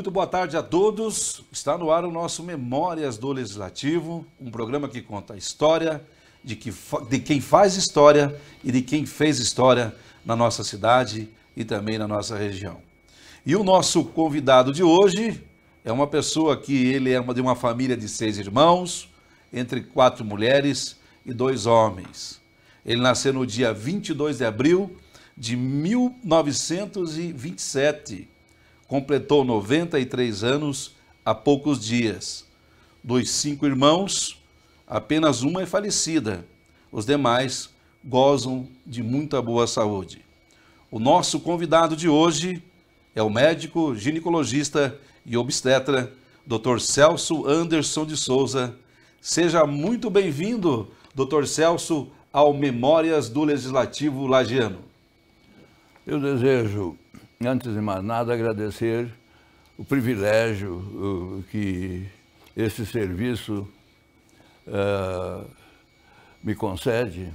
Muito boa tarde a todos. Está no ar o nosso Memórias do Legislativo, um programa que conta a história de quem faz história e de quem fez história na nossa cidade e também na nossa região. E o nosso convidado de hoje é uma pessoa que ele é de uma família de 6 irmãos, entre 4 mulheres e 2 homens. Ele nasceu no dia 22 de abril de 1927. Completou 93 anos há poucos dias. Dos 5 irmãos, apenas uma é falecida. Os demais gozam de muita boa saúde. O nosso convidado de hoje é o médico, ginecologista e obstetra, Dr. Celso Anderson de Souza. Seja muito bem-vindo, Dr. Celso, ao Memórias do Legislativo Lagiano. Eu desejo, antes de mais nada, agradecer o privilégio que esse serviço me concede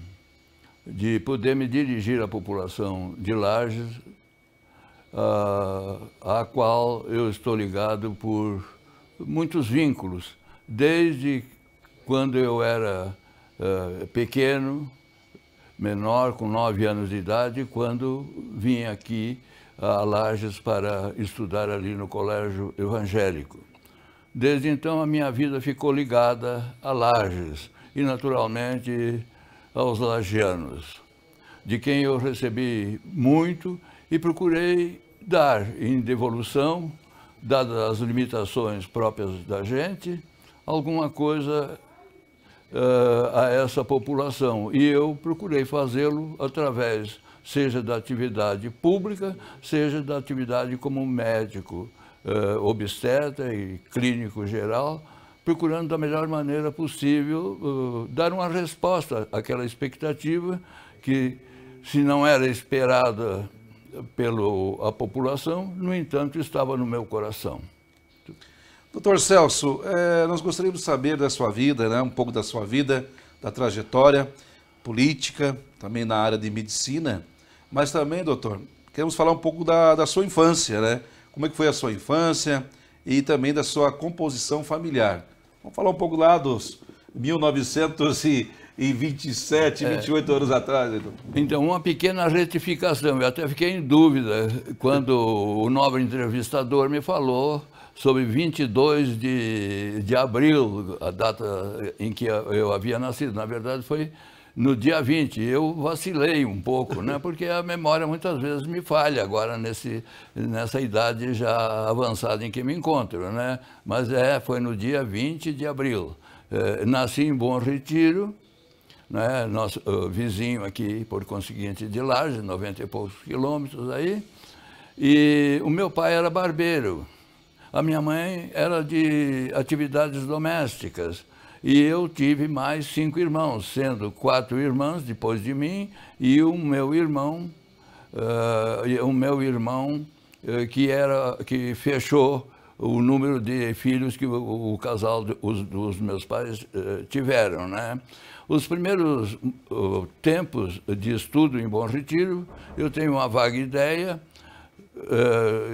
de poder me dirigir à população de Lages, à qual eu estou ligado por muitos vínculos, desde quando eu era pequeno, menor, com 9 anos de idade, quando vim aqui a Lages para estudar ali no colégio evangélico. Desde então a minha vida ficou ligada a Lages e naturalmente aos lagianos, de quem eu recebi muito e procurei dar em devolução, dadas as limitações próprias da gente, alguma coisa a essa população. E eu procurei fazê-lo através, seja da atividade pública, seja da atividade como médico, obstetra e clínico geral, procurando da melhor maneira possível dar uma resposta àquela expectativa que, se não era esperada pela população, no entanto, estava no meu coração. Doutor Celso, nós gostaríamos de saber da sua vida, né, um pouco da sua vida, da trajetória política, também na área de medicina, mas também, doutor, queremos falar um pouco da sua infância, né? Como é que foi a sua infância e também da sua composição familiar. Vamos falar um pouco lá dos 1927, 28 anos atrás. Doutor. Então, uma pequena retificação. Eu até fiquei em dúvida quando o nobre entrevistador me falou sobre 22 de abril, a data em que eu havia nascido. Na verdade, foi no dia 20. Eu vacilei um pouco, né? Porque a memória muitas vezes me falha agora nessa idade já avançada em que me encontro, né? Mas foi no dia 20 de abril. Nasci em Bom Retiro, né? Nosso vizinho aqui, por conseguinte, de Lages, 90 e poucos quilômetros aí. E o meu pai era barbeiro. A minha mãe era de atividades domésticas e eu tive mais 5 irmãos, sendo 4 irmãs depois de mim e o meu irmão que fechou o número de filhos que o casal dos meus pais tiveram, né? Os primeiros tempos de estudo em Bom Retiro, eu tenho uma vaga ideia,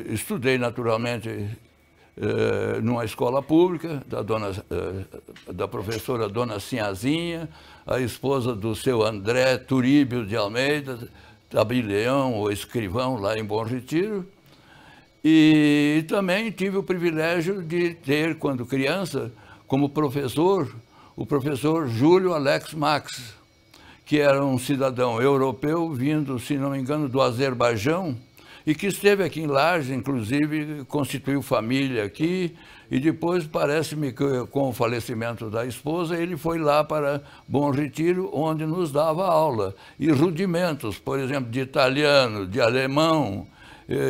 estudei naturalmente numa escola pública, da professora Dona Sinhazinha, a esposa do seu André Turíbio de Almeida, tabelião ou escrivão lá em Bom Retiro. E também tive o privilégio de ter, quando criança, como professor, o professor Júlio Alex Max, que era um cidadão europeu vindo, se não me engano, do Azerbaijão, e que esteve aqui em Lages, inclusive constituiu família aqui, e depois parece-me que com o falecimento da esposa, ele foi lá para Bom Retiro, onde nos dava aula, e rudimentos, por exemplo, de italiano, de alemão,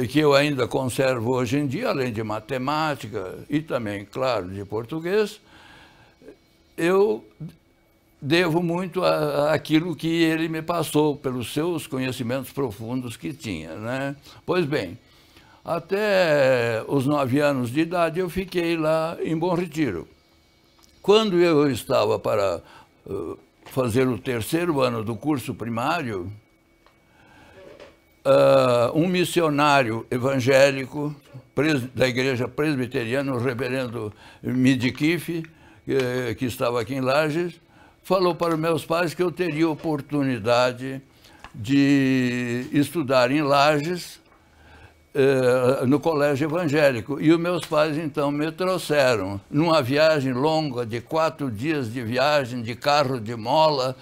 que eu ainda conservo hoje em dia, além de matemática e também, claro, de português. Eu devo muito àquilo que ele me passou, pelos seus conhecimentos profundos que tinha, né? Pois bem, até os 9 anos de idade eu fiquei lá em Bom Retiro. Quando eu estava para fazer o 3º ano do curso primário, um missionário evangélico da igreja presbiteriana, o reverendo Midkiff, que estava aqui em Lages, falou para os meus pais que eu teria oportunidade de estudar em Lages, no colégio evangélico. E os meus pais, então, me trouxeram numa viagem longa de 4 dias de viagem, de carro de mola,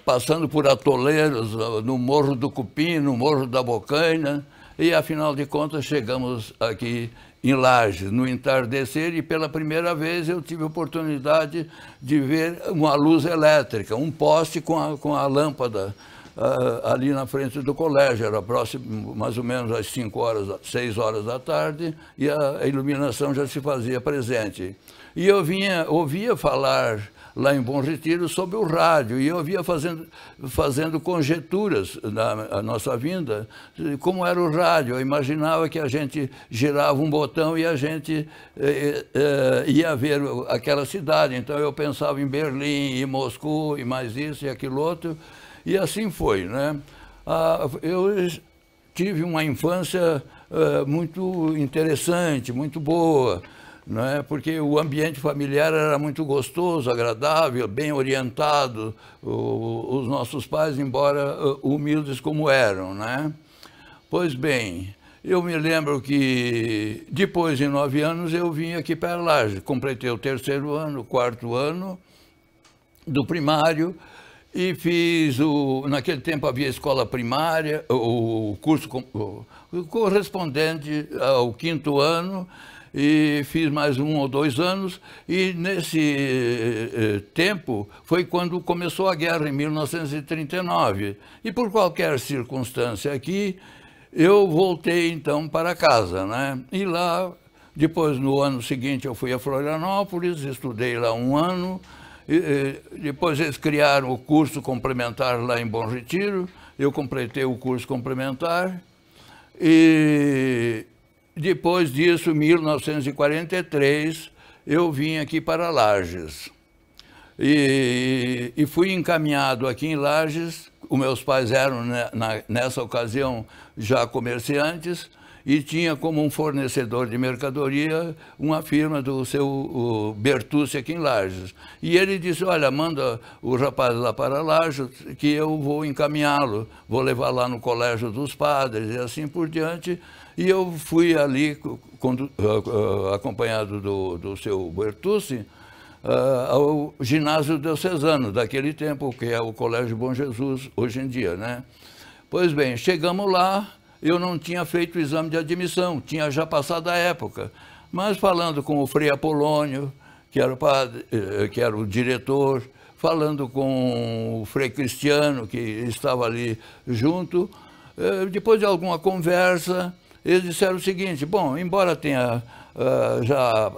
passando por atoleiros, no Morro do Cupim, no Morro da Bocaina, e, afinal de contas, chegamos aqui em Lages, no entardecer, e pela primeira vez eu tive a oportunidade de ver uma luz elétrica, um poste com a lâmpada ali na frente do colégio. Era próximo, mais ou menos às 6 horas da tarde, e a iluminação já se fazia presente. E eu ouvia falar lá em Bom Retiro sobre o rádio, e eu via fazendo conjecturas na nossa vinda, como era o rádio. Eu imaginava que a gente girava um botão e a gente ia ver aquela cidade. Então eu pensava em Berlim, em Moscou, e mais isso e aquilo outro, e assim foi, né? Eu tive uma infância muito interessante, muito boa, não é? Porque o ambiente familiar era muito gostoso, agradável, bem orientado, os nossos pais, embora humildes como eram, né? Pois bem, eu me lembro que depois de 9 anos eu vim aqui para Lages, completei o 3º ano, o 4º ano do primário, e fiz naquele tempo havia escola primária, o curso correspondente ao 5º ano, e fiz mais 1 ou 2 anos, e nesse tempo foi quando começou a guerra, em 1939. E por qualquer circunstância aqui, eu voltei então para casa, né? E lá, depois no ano seguinte eu fui a Florianópolis, estudei lá 1 ano, e depois eles criaram o curso complementar lá em Bom Retiro, eu completei o curso complementar, e depois disso, em 1943, eu vim aqui para Lages. E fui encaminhado aqui em Lages. Os meus pais eram, nessa ocasião, já comerciantes, e tinha como um fornecedor de mercadoria uma firma do seu Bertucci aqui em Lages. E ele disse, olha, manda o rapaz lá para Lages que eu vou encaminhá-lo, vou levar lá no Colégio dos Padres e assim por diante. E eu fui ali, acompanhado do seu Bertucci, ao ginásio diocesano daquele tempo, que é o Colégio Bom Jesus hoje em dia, né? Pois bem, chegamos lá, eu não tinha feito o exame de admissão, tinha já passado a época, mas falando com o Frei Apolônio, que era o padre, que era o diretor, falando com o Frei Cristiano, que estava ali junto, depois de alguma conversa, eles disseram o seguinte, bom, embora tenha já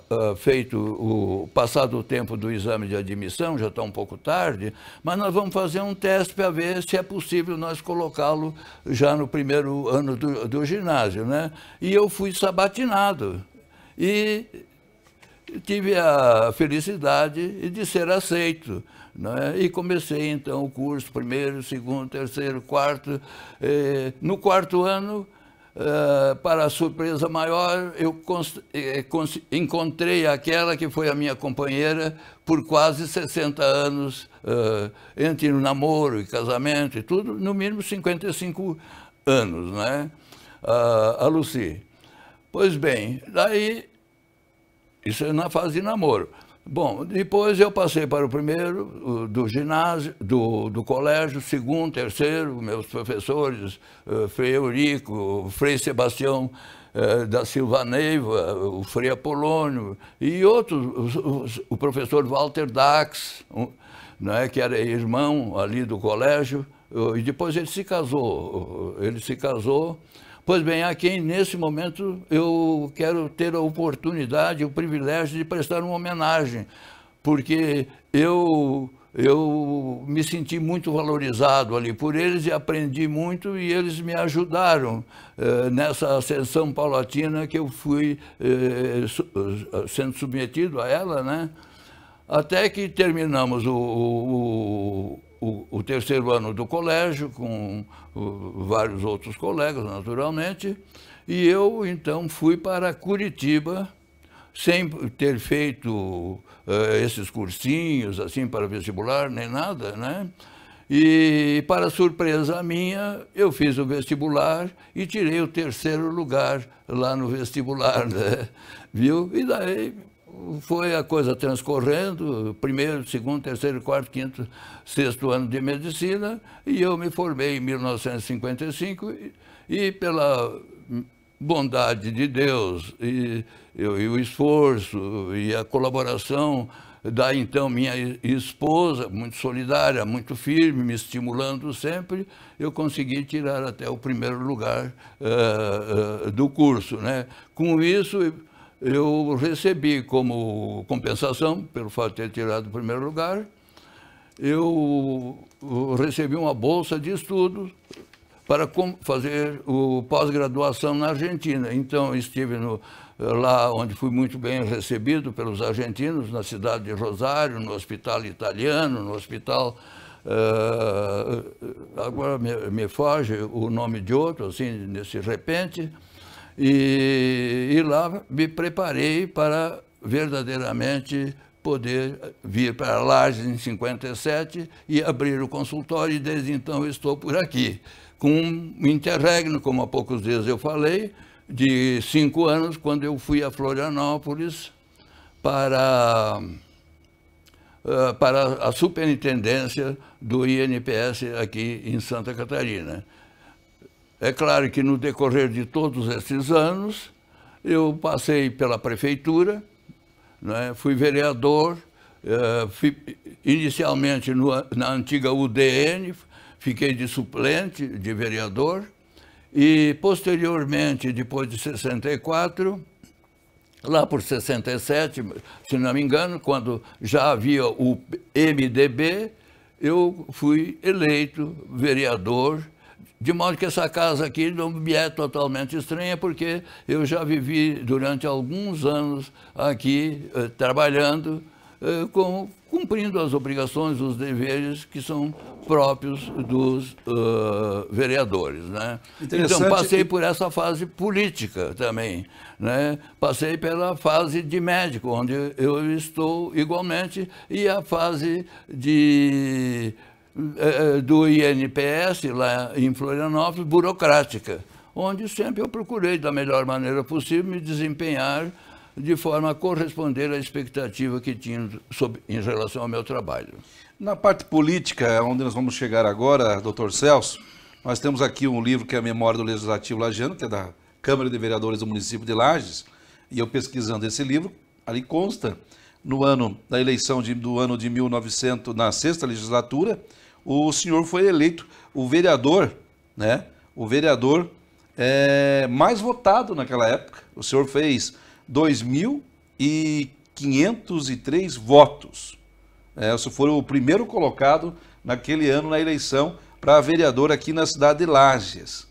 passado o tempo do exame de admissão, já está um pouco tarde, mas nós vamos fazer um teste para ver se é possível nós colocá-lo já no 1º ano do ginásio, né? E eu fui sabatinado e tive a felicidade de ser aceito, né? E comecei então o curso, 1º, 2º, 3º, 4º. No 4º ano, para a surpresa maior, eu encontrei aquela que foi a minha companheira por quase 60 anos, entre namoro e casamento e tudo, no mínimo 55 anos, né? A Lucy. Pois bem, daí, isso é na fase de namoro. Bom, depois eu passei para o 1º do ginásio, do colégio, 2º, 3º, meus professores, Frei Eurico, Frei Sebastião da Silva Neiva, o Frei Apolônio e outros, o professor Walter Dax, né, que era irmão ali do colégio, e depois ele se casou. Pois bem, aqui nesse momento eu quero ter a oportunidade, o privilégio de prestar uma homenagem, porque eu me senti muito valorizado ali por eles e aprendi muito, e eles me ajudaram nessa ascensão paulatina que eu fui sendo submetido a ela, né? Até que terminamos o terceiro ano do colégio, com vários outros colegas, naturalmente, e eu, então, fui para Curitiba, sem ter feito esses cursinhos, assim, para vestibular, nem nada, né? E, para surpresa minha, eu fiz o vestibular e tirei o terceiro lugar lá no vestibular, né? Viu? E daí foi a coisa transcorrendo, primeiro, segundo, terceiro, quarto, quinto, sexto ano de medicina, e eu me formei em 1955 e pela bondade de Deus e o esforço e a colaboração da então minha esposa, muito solidária, muito firme, me estimulando sempre, eu consegui tirar até o primeiro lugar do curso, né? Com isso, eu recebi como compensação, pelo fato de ter tirado o primeiro lugar, eu recebi uma bolsa de estudos para fazer o pós-graduação na Argentina. Então, estive lá onde fui muito bem recebido pelos argentinos, na cidade de Rosário, no hospital italiano, no hospital... agora me foge o nome de outro, assim, nesse repente. E lá me preparei para verdadeiramente poder vir para Lages em 57 e abrir o consultório, e desde então eu estou por aqui, com um interregno, como há poucos dias eu falei, de 5 anos, quando eu fui a Florianópolis para a superintendência do INPS aqui em Santa Catarina. É claro que no decorrer de todos esses anos, eu passei pela prefeitura, né, fui vereador, fui inicialmente na antiga UDN, fiquei de suplente de vereador, e posteriormente, depois de 64, lá por 67, se não me engano, quando já havia o MDB, eu fui eleito vereador, de modo que essa casa aqui não me é totalmente estranha, porque eu já vivi durante alguns anos aqui trabalhando, cumprindo as obrigações, os deveres que são próprios dos vereadores, né? Então, passei por essa fase política também, né? Passei pela fase de médico, onde eu estou igualmente, e a fase do INPS, lá em Florianópolis, burocrática, onde sempre eu procurei, da melhor maneira possível, me desempenhar de forma a corresponder à expectativa que tinha em relação ao meu trabalho. Na parte política, onde nós vamos chegar agora, doutor Celso, nós temos aqui um livro que é a Memória do Legislativo Lagiano, que é da Câmara de Vereadores do município de Lages, e eu pesquisando esse livro, ali consta, no ano da eleição do ano de 1900, na 6ª legislatura, o senhor foi eleito o vereador, né? O vereador mais votado naquela época. O senhor fez 2.503 votos. O senhor foi o primeiro colocado naquele ano na eleição para vereador aqui na cidade de Lages.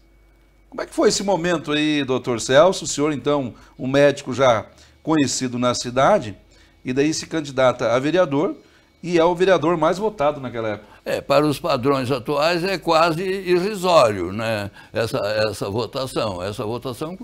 Como é que foi esse momento aí, doutor Celso? O senhor, então, um médico já conhecido na cidade, e daí se candidata a vereador, e é o vereador mais votado naquela época. Para os padrões atuais é quase irrisório, né? Essa votação. Essa votação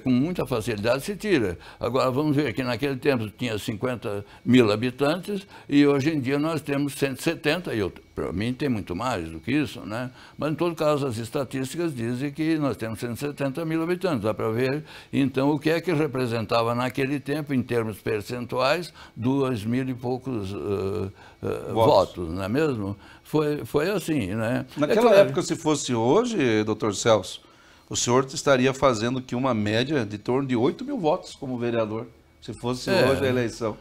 com muita facilidade se tira. Agora vamos ver que naquele tempo tinha 50 mil habitantes e hoje em dia nós temos 170, e para mim tem muito mais do que isso, né? Mas em todo caso as estatísticas dizem que nós temos 170 mil habitantes. Dá para ver então o que é que representava naquele tempo em termos percentuais 2.000 e poucos votos, não é mesmo? Foi assim, né? Naquela época, se fosse hoje, doutor Celso, o senhor estaria fazendo aqui uma média de torno de 8 mil votos como vereador, se fosse hoje a eleição.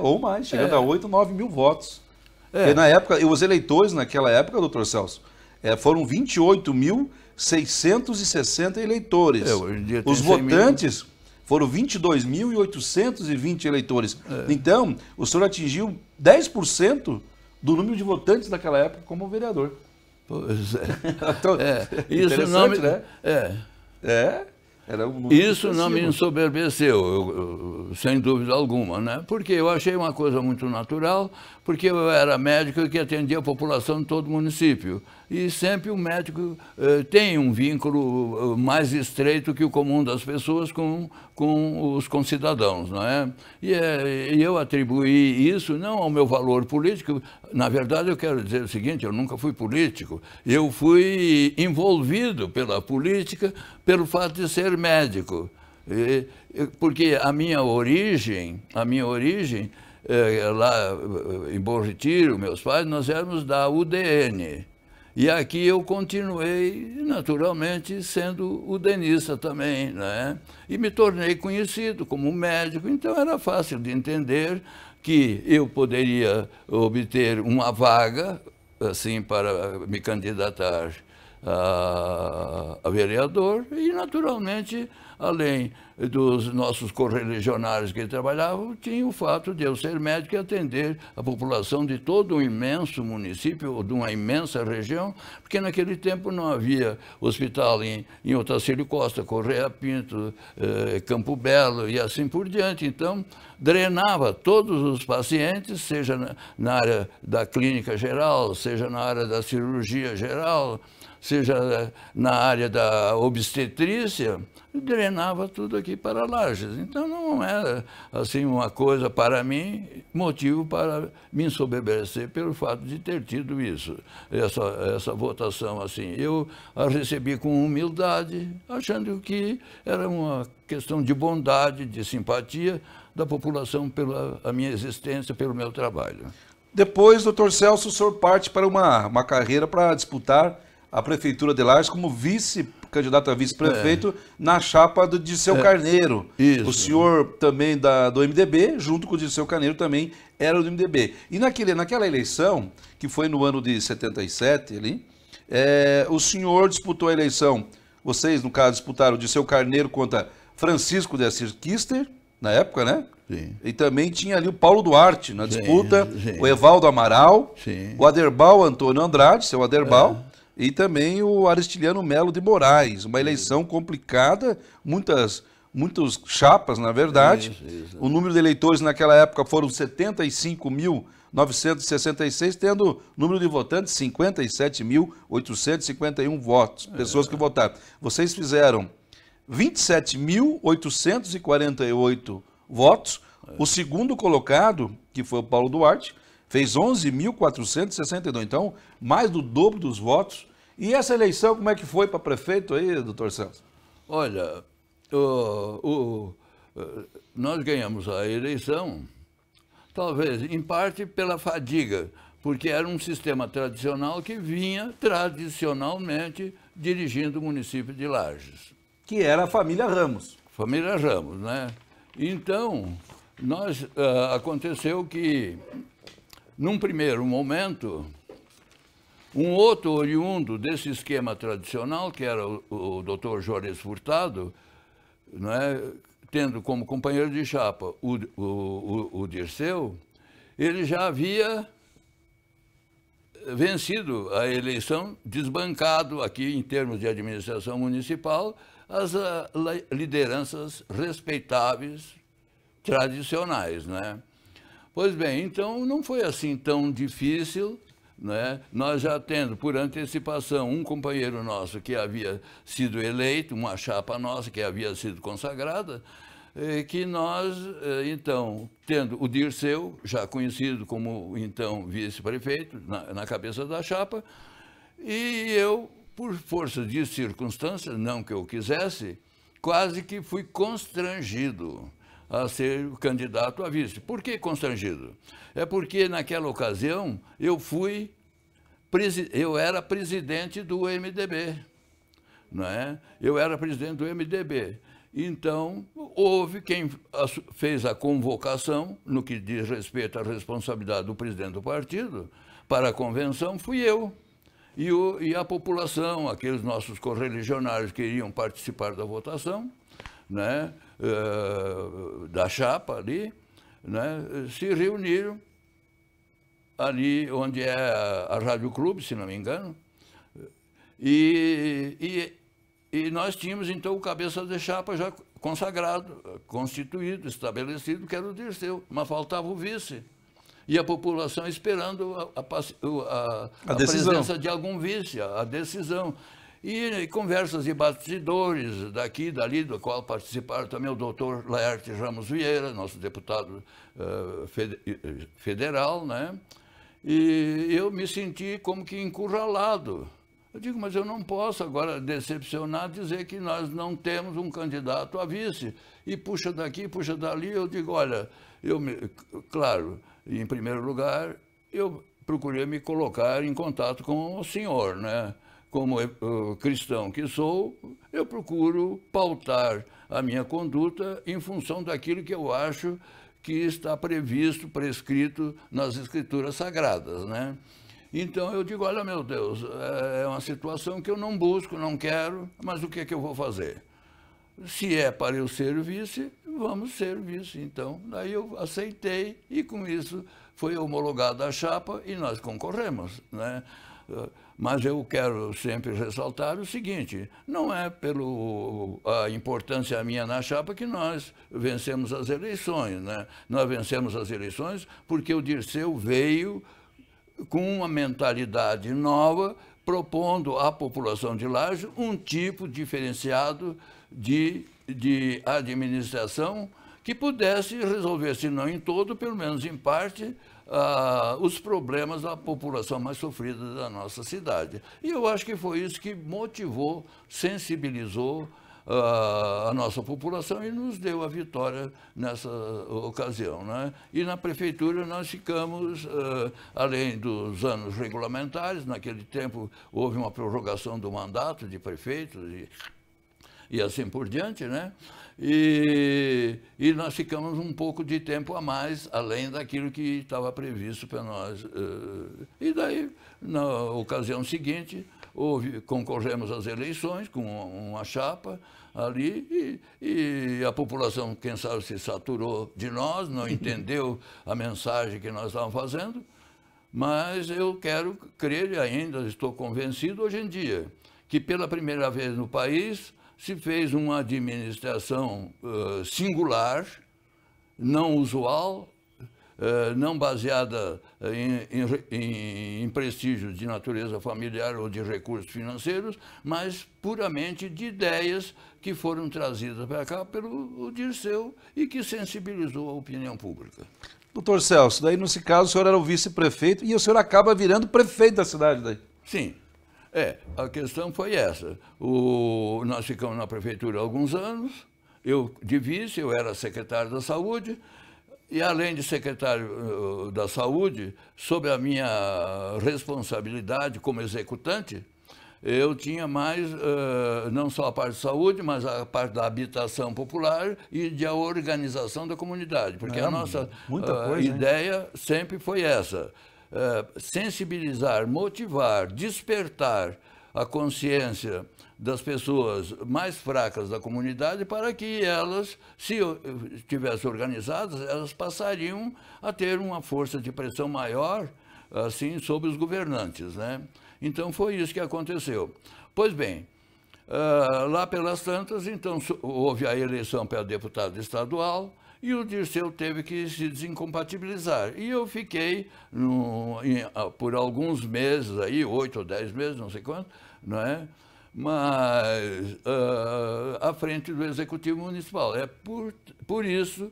Ou mais, chegando a 8, 9 mil votos. Porque na época, os eleitores naquela época, doutor Celso, foram 28.660 eleitores. Os votantes foram 22.820 eleitores. Então, o senhor atingiu 10% do número de votantes daquela época como vereador. Pois é. Então, Isso não me... né? Era um número Isso não me expressivo. ensoberbeceu, sem dúvida alguma, né? Porque eu achei uma coisa muito natural, porque eu era médico que atendia a população de todo o município. E sempre o médico tem um vínculo mais estreito que o comum das pessoas com os concidadãos, não é? E eu atribuí isso não ao meu valor político. Na verdade, eu quero dizer o seguinte, eu nunca fui político. Eu fui envolvido pela política pelo fato de ser médico. Porque a minha origem lá em Bom Retiro, meus pais, nós éramos da UDN. E aqui eu continuei, naturalmente, sendo udenista também, né? E me tornei conhecido como médico, então era fácil de entender que eu poderia obter uma vaga, assim, para me candidatar a vereador e, naturalmente, além dos nossos correligionários que trabalhavam, tinha o fato de eu ser médico e atender a população de todo um imenso município, ou de uma imensa região, porque naquele tempo não havia hospital em Otacílio Costa, Correia Pinto, Campo Belo e assim por diante. Então, drenava todos os pacientes, seja na área da clínica geral, seja na área da cirurgia geral, seja na área da obstetrícia, drenava tudo aqui para Lages. Então não era assim uma coisa para mim, motivo para me ensoberbecer pelo fato de ter tido isso, essa votação assim. Eu a recebi com humildade, achando que era uma questão de bondade, de simpatia da população pela a minha existência, pelo meu trabalho. Depois, doutor Celso, o senhor parte para uma carreira para disputar a Prefeitura de Lages como candidato a vice-prefeito na chapa do Dirceu Carneiro. Isso. O senhor também do MDB, junto com o Dirceu Carneiro, também era do MDB. E naquela eleição, que foi no ano de 77, ali, o senhor disputou a eleição, vocês, no caso, disputaram o Dirceu Carneiro contra Francisco de Assis Kister, na época, né? Sim. E também tinha ali o Paulo Duarte na disputa, sim. o Evaldo Amaral, Sim. o Aderbal Antônio Andrade, seu Aderbal, e também o Aristiliano Melo de Moraes. Uma eleição complicada, muitas chapas, na verdade. Isso. O número de eleitores naquela época foram 75.966, tendo número de votantes 57.851 votos, pessoas que votaram. Vocês fizeram 27.848 votos. O segundo colocado, que foi o Paulo Duarte, fez 11.462. Então, mais do dobro dos votos. E essa eleição, como é que foi para prefeito aí, doutor Celso? Olha, nós ganhamos a eleição, talvez, em parte pela fadiga, porque era um sistema tradicional que vinha tradicionalmente dirigindo o município de Lages. Que era a família Ramos. Família Ramos, né? Então, aconteceu que, num primeiro momento, um outro oriundo desse esquema tradicional, que era o doutor Juarez Furtado, né, tendo como companheiro de chapa o Dirceu, ele já havia vencido a eleição, desbancado aqui em termos de administração municipal, as lideranças respeitáveis, tradicionais, né? Pois bem, então não foi assim tão difícil, né? Nós já tendo por antecipação um companheiro nosso que havia sido eleito, uma chapa nossa que havia sido consagrada, que nós, então, tendo o Dirceu, já conhecido como, então, vice-prefeito, na cabeça da chapa, e eu, por força de circunstâncias, não que eu quisesse, quase que fui constrangido a ser o candidato a vice. Por que constrangido? É porque, naquela ocasião, eu era presidente do MDB, não é? Eu era presidente do MDB. Então, houve quem fez a convocação, no que diz respeito à responsabilidade do presidente do partido, para a convenção, fui eu. E a população, aqueles nossos correligionários que iriam participar da votação, né, da chapa ali, né, se reuniram ali onde é a Rádio Clube, se não me engano, e E nós tínhamos, então, o cabeça de chapa já consagrado, constituído, estabelecido, que era o Dirceu, mas faltava o vice. E a população esperando a presença de algum vice, a decisão. E conversas de bastidores daqui, dali, do qual participaram também o doutor Laerte Ramos Vieira, nosso deputado federal, né? E eu me senti como que encurralado. Eu digo, mas eu não posso agora decepcionar, dizer que nós não temos um candidato a vice. E puxa daqui, puxa dali. Eu digo, olha, claro, em primeiro lugar, eu procurei me colocar em contato com o senhor, né? Como cristão que sou, eu procuro pautar a minha conduta em função daquilo que eu acho que está previsto, prescrito nas Escrituras Sagradas, né? Então eu digo, olha, meu Deus, é uma situação que eu não busco, não quero, mas o que é que eu vou fazer? Se é para eu ser vice, vamos ser vice. Então, daí eu aceitei e com isso foi homologada a chapa e nós concorremos, né? Mas eu quero sempre ressaltar o seguinte, não é pela importância minha na chapa que nós vencemos as eleições, né? Nós vencemos as eleições porque o Dirceu veio com uma mentalidade nova, propondo à população de Lages um tipo diferenciado de administração que pudesse resolver, se não em todo, pelo menos em parte, os problemas da população mais sofrida da nossa cidade. E eu acho que foi isso que motivou, sensibilizou a nossa população e nos deu a vitória nessa ocasião, né? E na prefeitura nós ficamos, além dos anos regulamentares, naquele tempo houve uma prorrogação do mandato de prefeitos e assim por diante, né? E nós ficamos um pouco de tempo a mais, além daquilo que estava previsto para nós. E daí, na ocasião seguinte, concorremos às eleições com uma chapa ali e a população, quem sabe, se saturou de nós, não entendeu a mensagem que nós estávamos fazendo, mas eu quero crer e ainda estou convencido hoje em dia que pela primeira vez no país se fez uma administração singular, não usual, não baseada em prestígios de natureza familiar ou de recursos financeiros, mas puramente de ideias que foram trazidas para cá pelo Dirceu e que sensibilizou a opinião pública. Doutor Celso, daí nesse caso o senhor era o vice-prefeito e o senhor acaba virando prefeito da cidade daí. Sim. A questão foi essa. Nós ficamos na prefeitura há alguns anos, eu de vice, eu era secretário da Saúde, e além de secretário da Saúde, sob a minha responsabilidade como executante, eu tinha mais, não só a parte de saúde, mas a parte da habitação popular e de a organização da comunidade, porque a nossa ideia sempre foi essa. Sensibilizar, motivar, despertar a consciência das pessoas mais fracas da comunidade para que elas, se estivessem organizadas, elas passariam a ter uma força de pressão maior, assim, sobre os governantes, né? Então, foi isso que aconteceu. Pois bem, lá pelas tantas, então, houve a eleição para deputado estadual, e o Dirceu teve que se desincompatibilizar. E eu fiquei por alguns meses, aí, 8 ou 10 meses, não sei quanto, não é? Mas à frente do Executivo Municipal. É por isso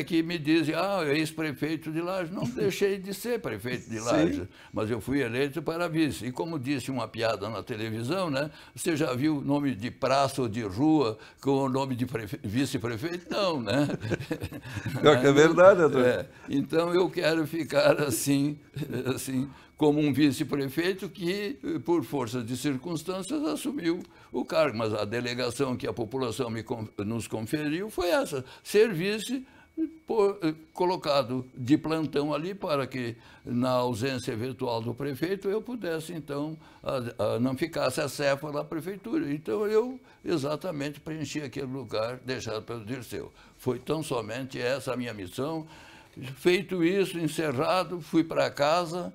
que me dizem, ex-prefeito de Lages. Não deixei de ser prefeito de Lages, mas eu fui eleito para vice. E como disse uma piada na televisão, né? Você já viu o nome de praça ou de rua com o nome de vice-prefeito? Não, né? Pior que é verdade, doutor. Então eu quero ficar assim como um vice-prefeito que, por força de circunstâncias, assumiu o cargo. Mas a delegação que a população nos conferiu foi essa, ser vice, colocado de plantão ali para que, na ausência eventual do prefeito, eu pudesse, então, não ficasse acéfalo à prefeitura. Então, eu exatamente preenchi aquele lugar deixado pelo Dirceu. Foi tão somente essa a minha missão. Feito isso, encerrado, fui para casa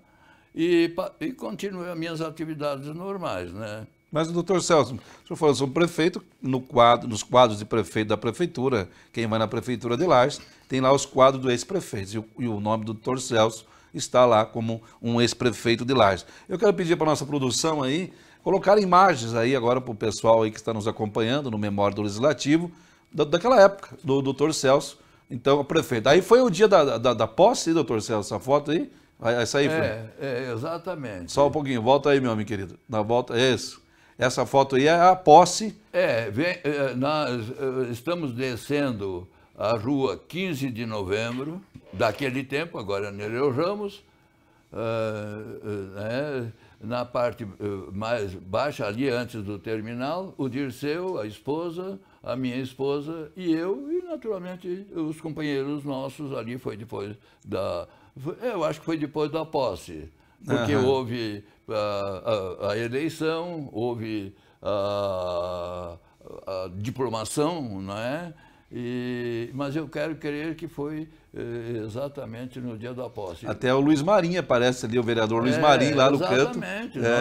e continuei as minhas atividades normais, né? Mas, doutor Celso, o senhor falou sobre o prefeito, nos quadros de prefeito da prefeitura, quem vai na prefeitura de Lages, tem lá os quadros do ex-prefeito, e o nome do doutor Celso está lá como um ex-prefeito de Lages. Eu quero pedir para a nossa produção aí, colocar imagens aí agora para o pessoal aí que está nos acompanhando no Memória do Legislativo, daquela época, do doutor Celso, então, o prefeito. Aí foi o dia da posse, doutor Celso, essa foto aí? Essa aí foi? Exatamente. Só um pouquinho, volta aí, meu amigo querido. Na volta, isso. Essa foto aí é a posse. Nós estamos descendo a rua 15 de novembro, daquele tempo, agora Nereu Ramos, na parte mais baixa, ali antes do terminal, o Dirceu, a esposa, a minha esposa e eu, e naturalmente os companheiros nossos ali, foi depois eu acho que foi depois da posse, porque houve a eleição, houve a diplomação, não é? Mas eu quero crer que foi exatamente no dia da posse. Até o Luiz Marinho aparece ali, o vereador Luiz Marinho lá no canto.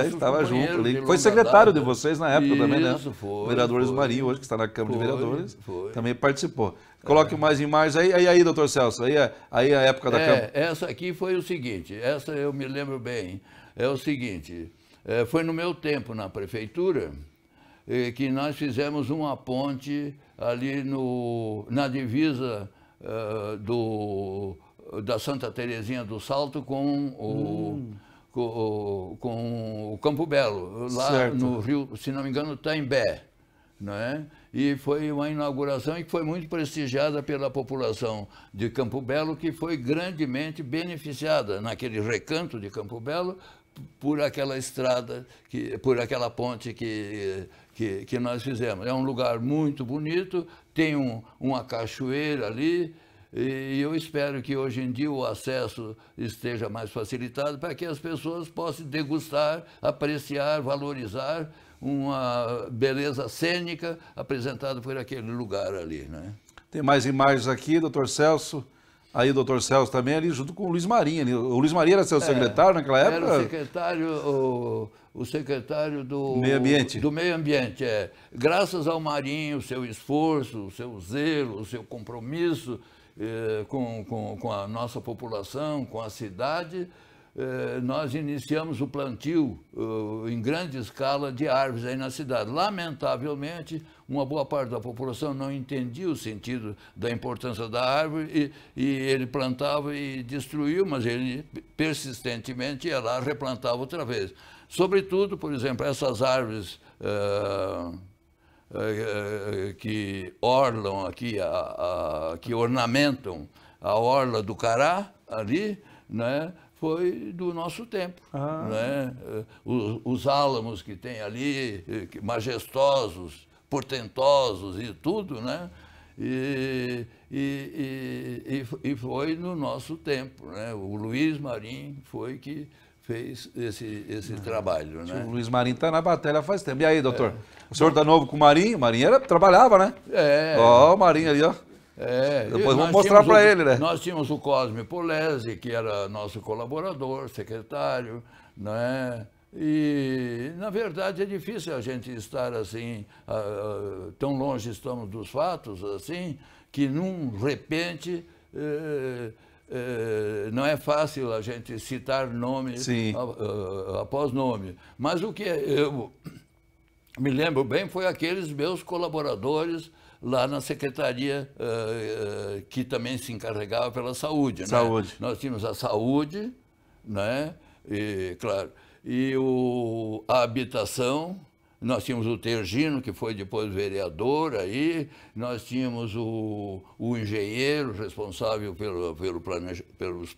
Estava junto ali. Foi secretário de vocês na época também, né? Foi, o vereador Luiz Marinho, hoje que está na Câmara de Vereadores, também participou. Coloque mais imagens aí, doutor Celso, aí a época da Câmara. Essa aqui foi o seguinte, essa eu me lembro bem, é o seguinte, foi no meu tempo na prefeitura, que nós fizemos uma ponte ali na divisa da Santa Terezinha do Salto com o Campo Belo, lá no Rio, se não me engano, Taimbé, não é? E foi uma inauguração que foi muito prestigiada pela população de Campo Belo, que foi grandemente beneficiada naquele recanto de Campo Belo por aquela estrada, por aquela ponte que nós fizemos. É um lugar muito bonito, tem uma cachoeira ali, e eu espero que hoje em dia o acesso esteja mais facilitado para que as pessoas possam degustar, apreciar, valorizar uma beleza cênica apresentada por aquele lugar ali, né? Tem mais imagens aqui, doutor Celso. Aí o doutor Celso também ali junto com o Luiz Marinho. O Luiz Marinho era seu secretário naquela época? Era o secretário do Meio Ambiente. Do Meio Ambiente, Graças ao Marinho, o seu esforço, o seu zelo, o seu compromisso com a nossa população, com a cidade, nós iniciamos o plantio em grande escala de árvores aí na cidade. Lamentavelmente, uma boa parte da população não entendia o sentido da importância da árvore e ele plantava e destruiu, mas ele persistentemente ia lá, replantava outra vez. Sobretudo, por exemplo, essas árvores que orlam aqui, que ornamentam a orla do Cará, ali, né? Foi do nosso tempo. Né? Os álamos que tem ali, majestosos, portentosos e tudo, né? E foi no nosso tempo. Né? O Luiz Marinho foi que fez esse trabalho. Né? O Luiz Marinho está na batalha faz tempo. E aí, doutor? O senhor está novo com o Marinho? O Marinho trabalhava, né? Ó, o Marinho ali, ó. Depois vamos mostrar para ele, né? Nós tínhamos o Cosme Polese, que era nosso colaborador, secretário, né? E, na verdade, é difícil a gente estar assim, tão longe estamos dos fatos, assim, que num repente não é fácil a gente citar nome após nome. Mas o que eu me lembro bem foi aqueles meus colaboradores lá na secretaria que também se encarregava pela saúde. Saúde. Né? Nós tínhamos a saúde, né? E, claro, e a habitação, nós tínhamos o Tergino, que foi depois vereador aí, nós tínhamos o engenheiro responsável pelos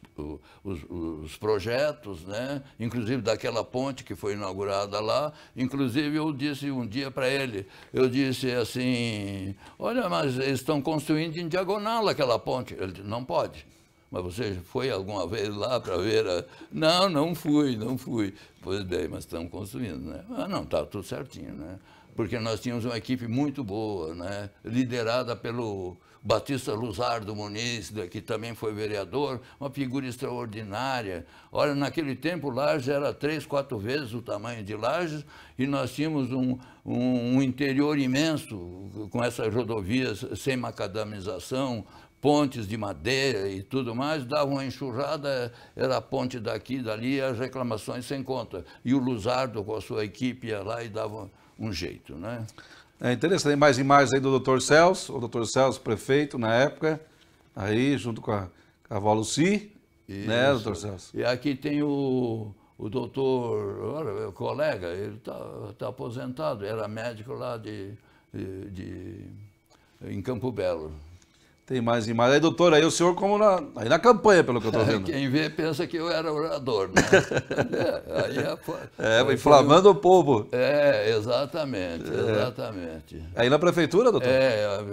os projetos, né? Inclusive daquela ponte que foi inaugurada lá. Inclusive eu disse um dia para ele, eu disse assim, olha, mas eles estão construindo em diagonal aquela ponte. Ele disse, não pode, Mas você foi alguma vez lá para ver? Não, não fui. Pois bem, mas estamos construindo, né? Ah, não, está tudo certinho, né? Porque nós tínhamos uma equipe muito boa, né? Liderada pelo Batista Luzardo Muniz, que também foi vereador, uma figura extraordinária. Olha, naquele tempo, Lages era 3, 4 vezes o tamanho de Lages e nós tínhamos um interior imenso, com essas rodovias sem macadamização, pontes de madeira e tudo mais, davam uma enxurrada, era a ponte daqui e dali, as reclamações sem conta. E o Luzardo, com a sua equipe, ia lá e dava um jeito, né? É interessante, mais imagens aí do Dr. Celso, o Dr. Celso, prefeito na época, aí junto com a avó Lucy, né, Dr. Celso? E aqui tem o doutor, olha, meu colega, ele tá aposentado, era médico lá em Campo Belo. Tem mais imagens. Aí, doutor, aí o senhor como aí na campanha, pelo que eu estou vendo. Quem vê pensa que eu era orador, né? Vai inflamando o povo. Exatamente. Aí na prefeitura, doutor?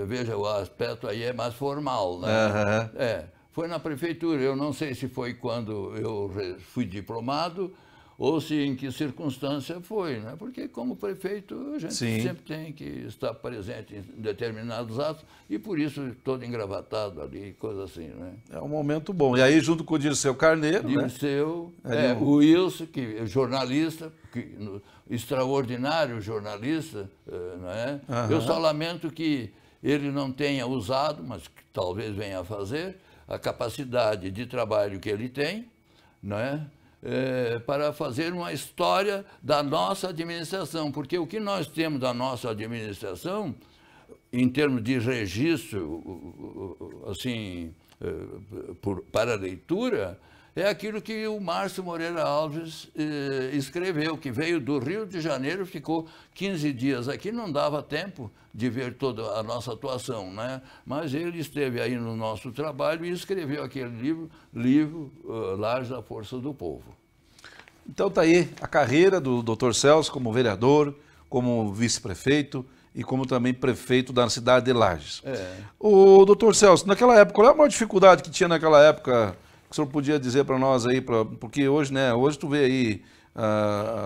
Veja, o aspecto aí é mais formal, né? Foi na prefeitura. Eu não sei se foi quando eu fui diplomado ou se em que circunstância foi, né? Porque como prefeito a gente sempre tem que estar presente em determinados atos e por isso todo engravatado ali, coisa assim, né? É um momento bom. E aí junto com o Dirceu Carneiro, Dirceu, o Wilson, que é jornalista, extraordinário jornalista, né? Eu só lamento que ele não tenha usado, mas que talvez venha a fazer, a capacidade de trabalho que ele tem, né? Para fazer uma história da nossa administração, porque o que nós temos da nossa administração, em termos de registro, assim, para leitura, é aquilo que o Márcio Moreira Alves escreveu, que veio do Rio de Janeiro, ficou 15 dias aqui, não dava tempo de ver toda a nossa atuação, né? Mas ele esteve aí no nosso trabalho e escreveu aquele livro Lages, a Força do Povo. Então está aí a carreira do Dr. Celso como vereador, como vice-prefeito e como também prefeito da cidade de Lages. O Dr. Celso, naquela época, qual é a maior dificuldade que tinha naquela época que o senhor podia dizer para nós aí, porque hoje, né, hoje tu vê aí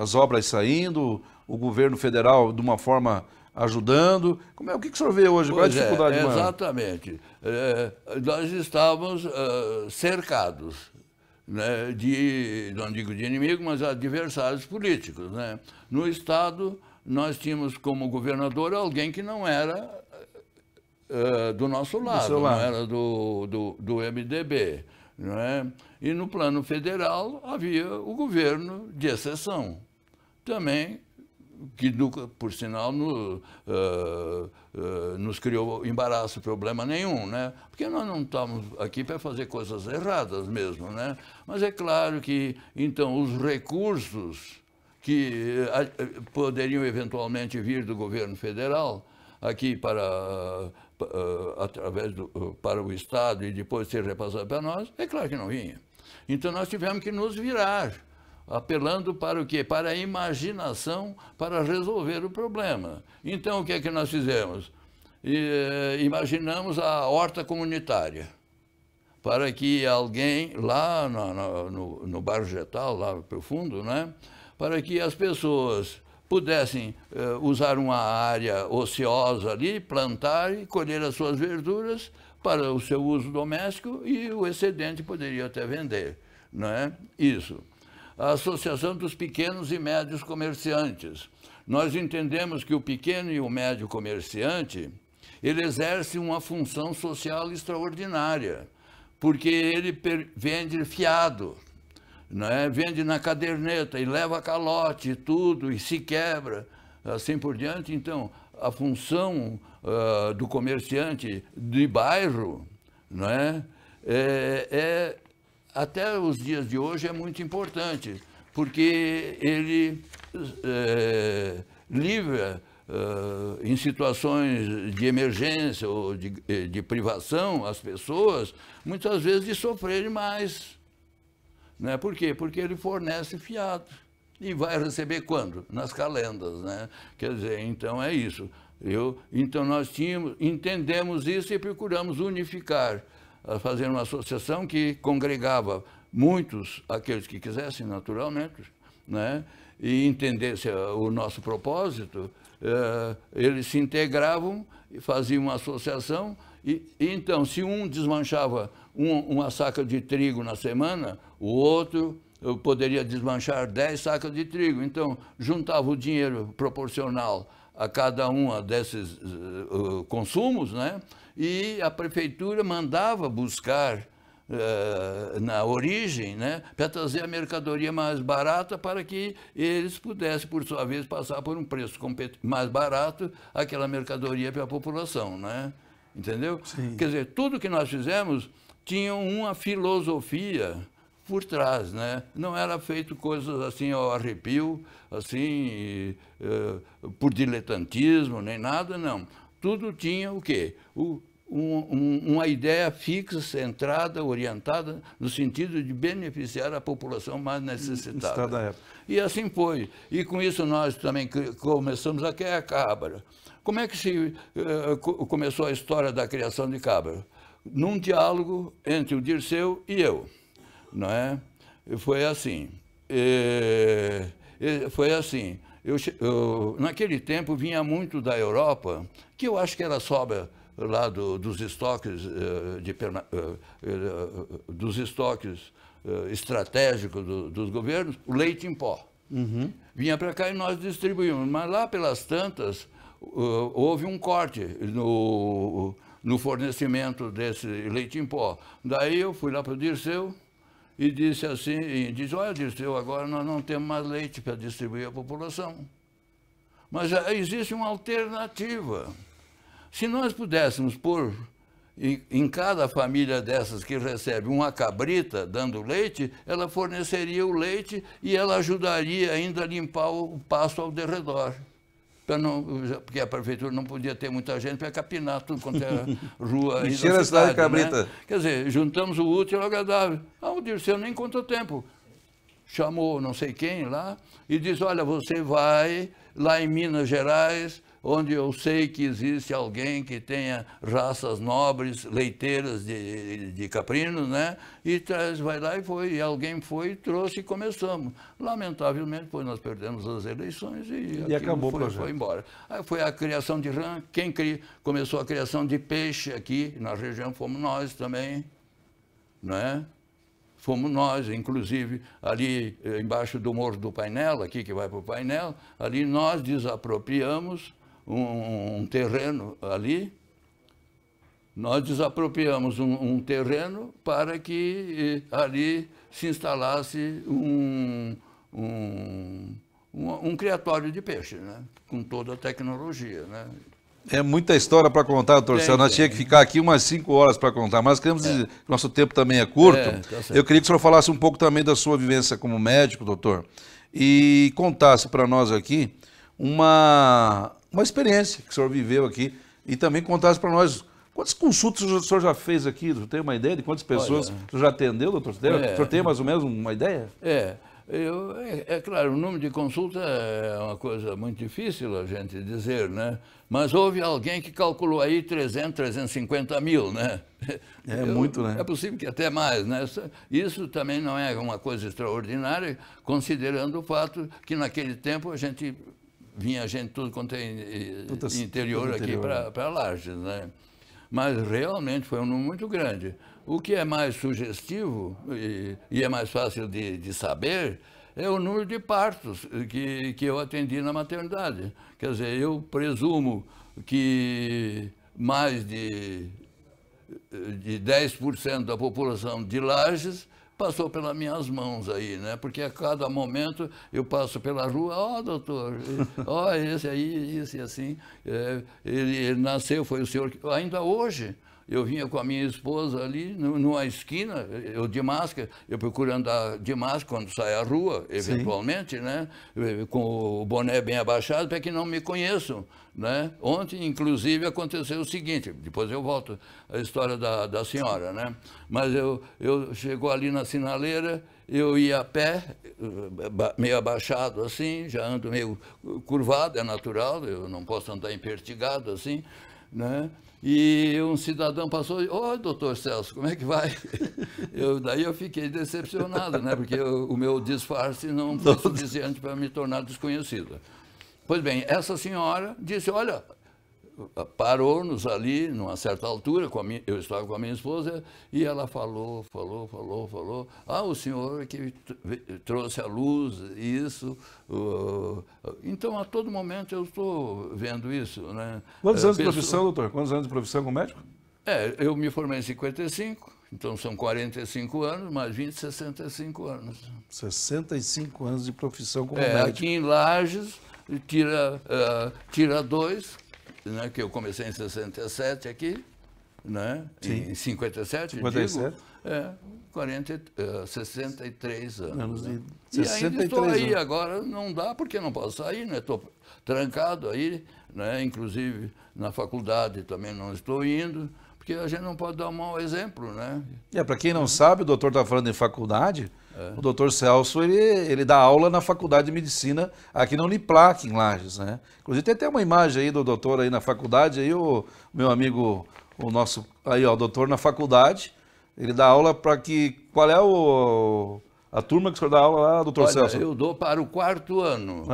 as obras saindo, o governo federal de uma forma ajudando. O que o senhor vê hoje? Qual é a dificuldade maior? Exatamente. Nós estávamos cercados, né, não digo de inimigo, mas adversários políticos, né? No Estado, nós tínhamos como governador alguém que não era do nosso lado, não era do MDB. Não é? E no plano federal havia o governo de exceção, também, que nunca, por sinal, nos criou embaraço, problema nenhum, né? Porque nós não estamos aqui para fazer coisas erradas mesmo, né? Mas é claro que, então, os recursos que poderiam eventualmente vir do governo federal aqui para o Estado e depois ser repassado para nós, é claro que não vinha. Então nós tivemos que nos virar, apelando para o quê? Para a imaginação, para resolver o problema. Então o que é que nós fizemos? Imaginamos a horta comunitária, para que alguém lá no Bairro Getal, lá para o fundo, né? Para que as pessoas pudessem usar uma área ociosa ali, plantar e colher as suas verduras para o seu uso doméstico e o excedente poderia até vender, não é? Isso. A Associação dos Pequenos e Médios Comerciantes. Nós entendemos que o pequeno e o médio comerciante, ele exerce uma função social extraordinária, porque ele vende fiado, né? Vende na caderneta e leva calote e tudo, e se quebra, assim por diante. Então, a função do comerciante de bairro, né? Até os dias de hoje é muito importante, porque ele livra, em situações de emergência ou de privação, as pessoas, muitas vezes, de sofrerem mais. Né? Por quê? Porque ele fornece fiado. E vai receber quando? Nas calendas, né? Quer dizer, então é isso. Então nós entendemos isso e procuramos unificar a fazer uma associação que congregava muitos, aqueles que quisessem, naturalmente, né, e entendesse o nosso propósito, eles se integravam e faziam uma associação. E então, se um desmanchava uma saca de trigo na semana, o outro poderia desmanchar 10 sacas de trigo. Então, juntava o dinheiro proporcional a cada um desses consumos, né? E a prefeitura mandava buscar na origem, né, para trazer a mercadoria mais barata para que eles pudessem, por sua vez, passar por um preço mais barato aquela mercadoria para a população, né? Entendeu? Sim. Quer dizer, tudo que nós fizemos tinha uma filosofia por trás, né? Não era feito coisas assim ao arrepio, assim, por diletantismo, nem nada, não. Tudo tinha o quê? Uma ideia fixa, centrada, orientada, no sentido de beneficiar a população mais necessitada. E assim foi. E com isso nós também começamos a criar cabra. Como é que começou a história da criação de cabra? Num diálogo entre o Dirceu e eu, não é? Foi assim. Naquele tempo vinha muito da Europa, que eu acho que era sobra lá dos estoques dos estoques estratégicos dos governos, o leite em pó. Uhum. Vinha para cá e nós distribuímos, mas lá pelas tantas houve um corte no fornecimento desse leite em pó. Daí eu fui lá para o Dirceu e disse assim, olha, Dirceu, agora nós não temos mais leite para distribuir à população. Mas já existe uma alternativa. Se nós pudéssemos pôr em cada família dessas que recebe uma cabrita dando leite, ela forneceria o leite e ela ajudaria ainda a limpar o pasto ao derredor. Porque a prefeitura não podia ter muita gente para capinar tudo quanto era rua. Encher a cidade de cabrita. Né? Quer dizer, juntamos o útil ao agradável. O Dirceu nem contou tempo. Chamou não sei quem lá e disse, olha, você vai lá em Minas Gerais, onde eu sei que existe alguém que tenha raças nobres, leiteiras de caprinos, né? E vai lá e foi. E alguém foi, trouxe e começamos. Lamentavelmente, depois nós perdemos as eleições e acabou o projeto. Foi embora. Aí foi a criação de rã. Quem começou a criação de peixe aqui na região fomos nós também, não é? Fomos nós, inclusive, ali embaixo do Morro do Painel, aqui que vai para o Painel, ali nós desapropriamos um terreno ali, nós desapropriamos um terreno para que ali se instalasse um criatório de peixe, né? Com toda a tecnologia, né? É muita história para contar, doutor Céu. Nós tínhamos que ficar aqui umas 5 horas para contar, mas queremos dizer que nosso tempo também é curto. Tá. Eu queria que o senhor falasse um pouco também da sua vivência como médico, doutor, e contasse para nós aqui uma experiência que o senhor viveu aqui e também contasse para nós quantas consultas o senhor já fez aqui. O senhor tem uma ideia de quantas pessoas o senhor já atendeu, doutor? O senhor tem mais ou menos uma ideia? É claro, o número de consultas é uma coisa muito difícil a gente dizer, né? Mas houve alguém que calculou aí 300, 350 mil, né? Muito, né? É possível que até mais, né? Isso também não é uma coisa extraordinária, considerando o fato que naquele tempo vinha gente tudo quanto é interior aqui para Lages, né? Mas realmente foi um número muito grande. O que é mais sugestivo e é mais fácil de saber é o número de partos que eu atendi na maternidade. Quer dizer, eu presumo que mais de 10% da população de Lages passou pelas minhas mãos aí, né? Porque a cada momento eu passo pela rua, doutor, esse aí, isso e assim. Ele nasceu, foi o senhor que... Ainda hoje, eu vinha com a minha esposa ali, numa esquina, eu de máscara, eu procuro andar de máscara quando sai à rua, eventualmente, né? Com o boné bem abaixado, para que não me conheçam, né? Ontem, inclusive, aconteceu o seguinte, depois eu volto à história da senhora, né? Mas eu chegou ali na sinaleira, eu ia a pé, meio abaixado assim, já ando meio curvado, é natural, eu não posso andar empertigado assim. né? E um cidadão passou e, ô, doutor Celso, como é que vai? Daí eu fiquei decepcionado, né? Porque o meu disfarce não foi suficiente para me tornar desconhecido. Pois bem, essa senhora disse, olha, parou-nos ali, numa certa altura, eu estava com a minha esposa, e ela falou. Ah, o senhor que trouxe à luz isso. Então, a todo momento eu estou vendo isso, né? Quantos anos de profissão, doutor? Quantos anos de profissão como médico? Eu me formei em 55, então são 45 anos, mais 20, 65 anos. 65 anos de profissão como médico. Aqui em Lages, tira 2, né, que eu comecei em 67 aqui, né? Sim. Em 57, 57. Digo, 63 anos. Né? E ainda estou aí, anos. Agora não dá porque não posso sair, né? Estou trancado aí, né? Inclusive na faculdade também não estou indo, porque a gente não pode dar um mau exemplo, né? Para quem não sabe, o doutor está falando em faculdade. O doutor Celso, ele dá aula na Faculdade de Medicina aqui na Uniplac, em Lages, né? Inclusive tem até uma imagem aí do doutor aí na faculdade, aí o meu amigo, o nosso, aí ó, o doutor na faculdade, ele dá aula para que, qual é a turma que o senhor dá aula lá, doutor Celso? Eu dou para o 4º ano.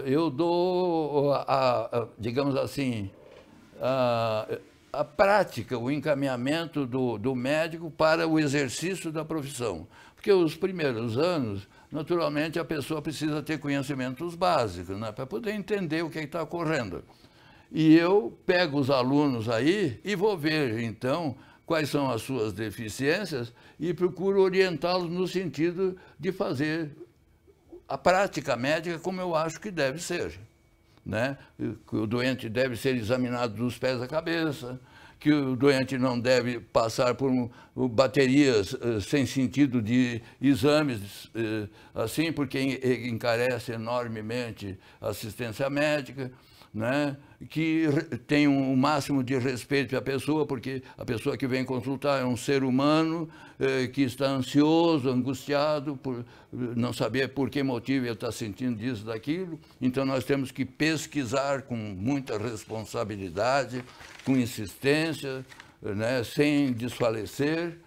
Eu dou, digamos assim, a prática, o encaminhamento do médico para o exercício da profissão. Porque os primeiros anos, naturalmente, a pessoa precisa ter conhecimentos básicos, né, para poder entender o que está ocorrendo. E eu pego os alunos aí e vou ver, então, quais são as suas deficiências e procuro orientá-los no sentido de fazer a prática médica como eu acho que deve ser, né? Que o doente deve ser examinado dos pés à cabeça, que o doente não deve passar por baterias sem sentido de exames, assim, porque encarece enormemente a assistência médica, né? Que tem um máximo de respeito à pessoa, porque a pessoa que vem consultar é um ser humano que está ansioso, angustiado, por não saber por que motivo ele está sentindo isso, daquilo. Então, nós temos que pesquisar com muita responsabilidade, com insistência, né, sem desfalecer.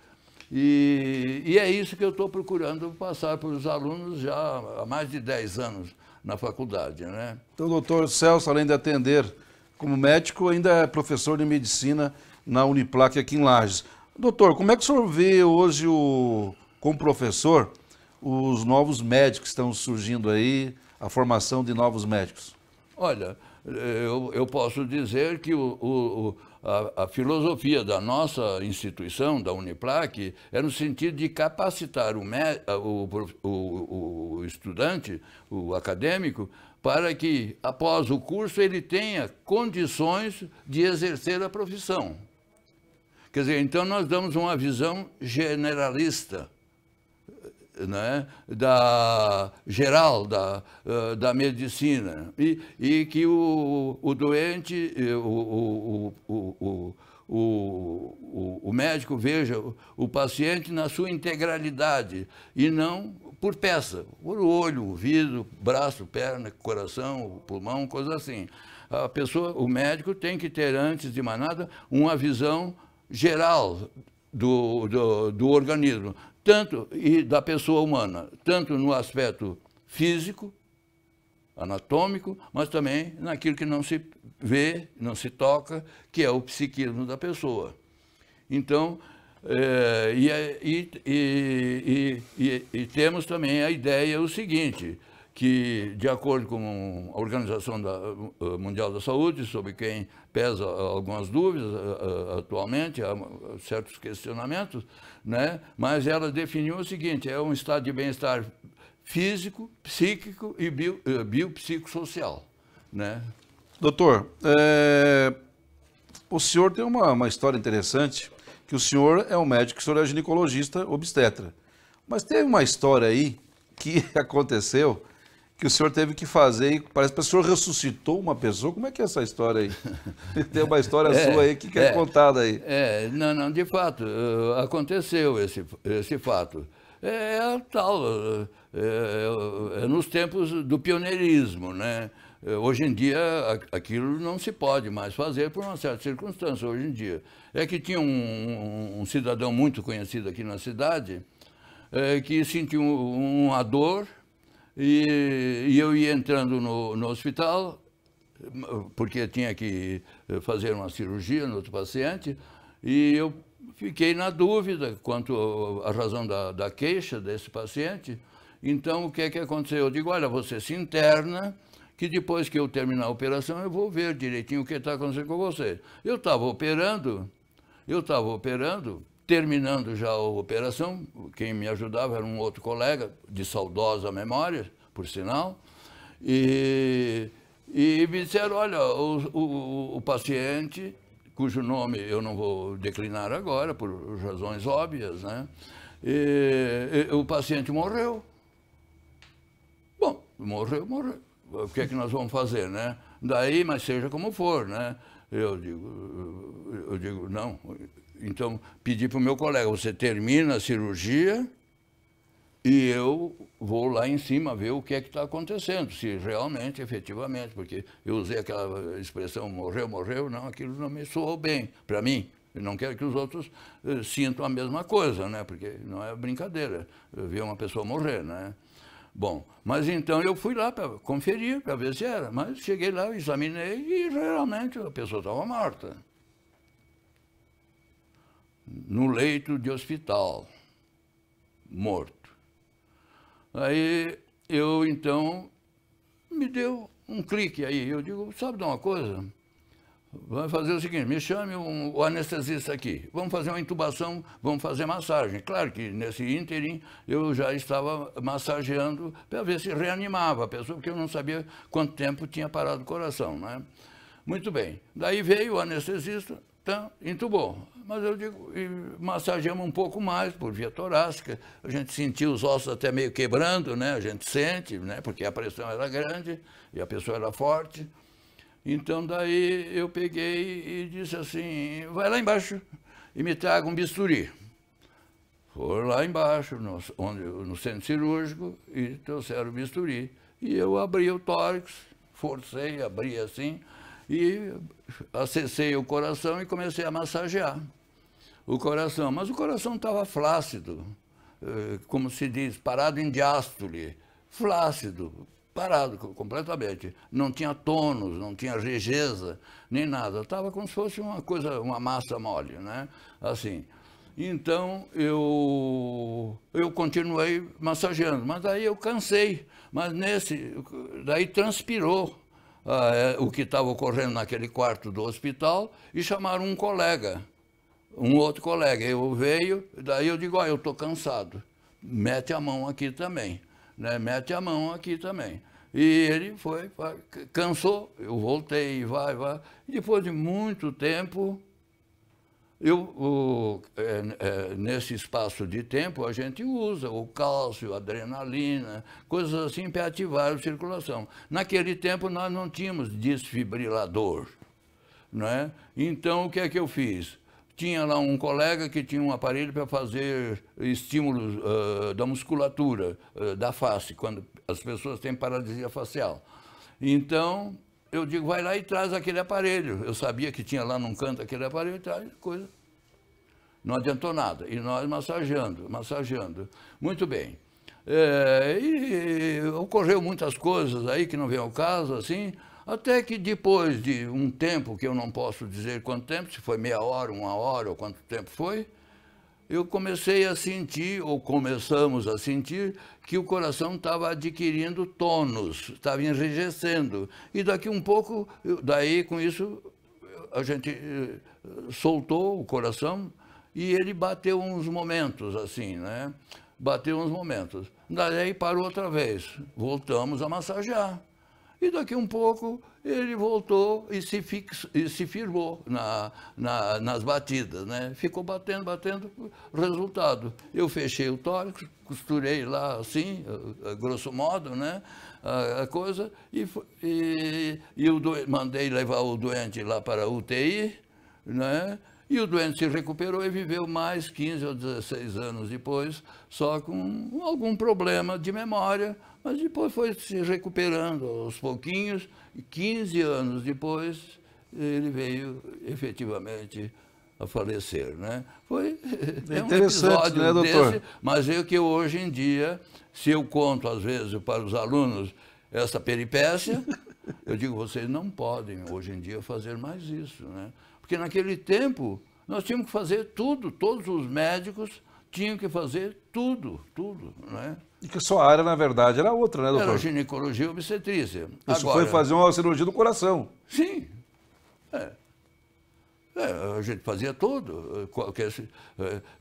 E é isso que eu estou procurando passar para os alunos já há mais de 10 anos na faculdade, né? Então, o doutor Celso, além de atender como médico, ainda é professor de medicina na Uniplac aqui em Lages. Doutor, como é que o senhor vê hoje, como professor, os novos médicos que estão surgindo aí, a formação de novos médicos? Olha, eu posso dizer que a filosofia da nossa instituição, da Uniplac, é no sentido de capacitar o estudante, o acadêmico, para que, após o curso, ele tenha condições de exercer a profissão. Quer dizer, então nós damos uma visão generalista, né, geral da medicina, e que o doente, o médico veja o paciente na sua integralidade e não por peça, por olho, ouvido, braço, perna, coração, pulmão, coisa assim. O médico tem que ter, antes de mais nada, uma visão geral do organismo, e da pessoa humana, tanto no aspecto físico, anatômico, mas também naquilo que não se vê, não se toca, que é o psiquismo da pessoa. Então, temos também a ideia o seguinte, que, de acordo com a Organização Mundial da Saúde, sobre quem pesa algumas dúvidas atualmente, há certos questionamentos, né? Mas ela definiu o seguinte, é um estado de bem-estar físico, psíquico e biopsicossocial, né? Doutor, o senhor tem uma história interessante, que o senhor é um médico, o senhor é ginecologista obstetra. Mas tem uma história aí que aconteceu, que o senhor teve que fazer, e parece que o senhor ressuscitou uma pessoa. Como é que é essa história aí? Tem uma história sua aí que é contada aí. Não, de fato, aconteceu esse fato. Nos tempos do pioneirismo, né? Hoje em dia, aquilo não se pode mais fazer por uma certa circunstância, hoje em dia. É que tinha um cidadão muito conhecido aqui na cidade, que sentiu uma dor, e eu ia entrando no hospital, porque tinha que fazer uma cirurgia no outro paciente, e eu fiquei na dúvida quanto à razão da queixa desse paciente. Então, o que é que aconteceu? Eu digo, olha, você se interna, que depois que eu terminar a operação, eu vou ver direitinho o que está acontecendo com você. Eu estava operando, terminando já a operação, quem me ajudava era um outro colega, de saudosa memória, por sinal, e me disseram, olha, o paciente, cujo nome eu não vou declinar agora, por razões óbvias, né? O paciente morreu. Bom, morreu. O que é que nós vamos fazer, né? Daí, mas seja como for, né? Eu digo, não. Então, pedi para o meu colega, você termina a cirurgia e eu vou lá em cima ver o que é que está acontecendo, se realmente, efetivamente, porque eu usei aquela expressão morreu, não, aquilo não me soou bem para mim. Eu não quero que os outros sintam a mesma coisa, né? Porque não é brincadeira ver uma pessoa morrer, né? Bom, mas então eu fui lá para conferir, para ver se era, mas cheguei lá, examinei e realmente a pessoa estava morta. No leito de hospital, morto. Aí eu então me deu um clique aí, eu digo, sabe de uma coisa? Vamos fazer o seguinte, me chame o anestesista aqui, vamos fazer uma intubação, vamos fazer massagem. Claro que nesse ínterim eu já estava massageando para ver se reanimava a pessoa, porque eu não sabia quanto tempo tinha parado o coração, né? Muito bem, daí veio o anestesista, então, intubou. Mas eu digo, massageamos um pouco mais por via torácica, a gente sentiu os ossos até meio quebrando, né? A gente sente, né? Porque a pressão era grande e a pessoa era forte. Então, daí eu peguei e disse assim, vai lá embaixo e me traga um bisturi. Foram lá embaixo, no centro cirúrgico, e trouxeram o bisturi. E eu abri o tórax, forcei, abri assim, e acessei o coração e comecei a massagear o coração. Mas o coração estava flácido, como se diz, parado em diástole, flácido, parado completamente. Não tinha tônus, não tinha regeza, nem nada. Estava como se fosse uma coisa, uma massa mole, né? Assim. Então, eu continuei massageando, mas daí eu cansei. Mas daí transpirou o que estava ocorrendo naquele quarto do hospital e chamaram um colega, um outro colega. Eu veio, daí eu digo, eu estou cansado, mete a mão aqui também. Né, mete a mão aqui também. E ele cansou, eu voltei, vai. E depois de muito tempo, nesse espaço de tempo, a gente usa o cálcio, a adrenalina, coisas assim para ativar a circulação. Naquele tempo, nós não tínhamos desfibrilador, não é? Então, o que é que eu fiz? Tinha lá um colega que tinha um aparelho para fazer estímulos da musculatura, da face, quando as pessoas têm paralisia facial. Então, eu digo, vai lá e traz aquele aparelho. Eu sabia que tinha lá num canto aquele aparelho e traz coisa. Não adiantou nada. E nós massageando. Muito bem. E ocorreu muitas coisas aí que não vem ao caso, assim. Até que depois de um tempo, que eu não posso dizer quanto tempo, se foi meia hora, uma hora, ou quanto tempo foi, eu comecei a sentir, ou começamos a sentir, que o coração estava adquirindo tônus, estava enrijecendo. E daqui um pouco, daí com isso, a gente soltou o coração e ele bateu uns momentos, assim, né? Bateu uns momentos. Daí parou outra vez, voltamos a massagear. E daqui um pouco ele voltou e se firmou nas batidas, né? Ficou batendo, resultado. Eu fechei o tórax, costurei lá assim, grosso modo, né? A coisa, mandei levar o doente lá para a UTI, né? E o doente se recuperou e viveu mais 15 ou 16 anos depois, só com algum problema de memória, Mas depois foi se recuperando aos pouquinhos, e 15 anos depois ele veio efetivamente a falecer, né? Foi É um interessante, episódio né, doutor? desse, mas é que hoje em dia, se eu conto às vezes para os alunos essa peripécia, eu digo, vocês não podem hoje em dia fazer mais isso, né? Porque naquele tempo nós tínhamos que fazer tudo, todos os médicos tinham que fazer tudo, né? E que a sua área, na verdade, era outra, né, doutor? Era ginecologia e obstetrícia. Isso Agora, foi fazer uma cirurgia do coração. sim. A gente fazia tudo.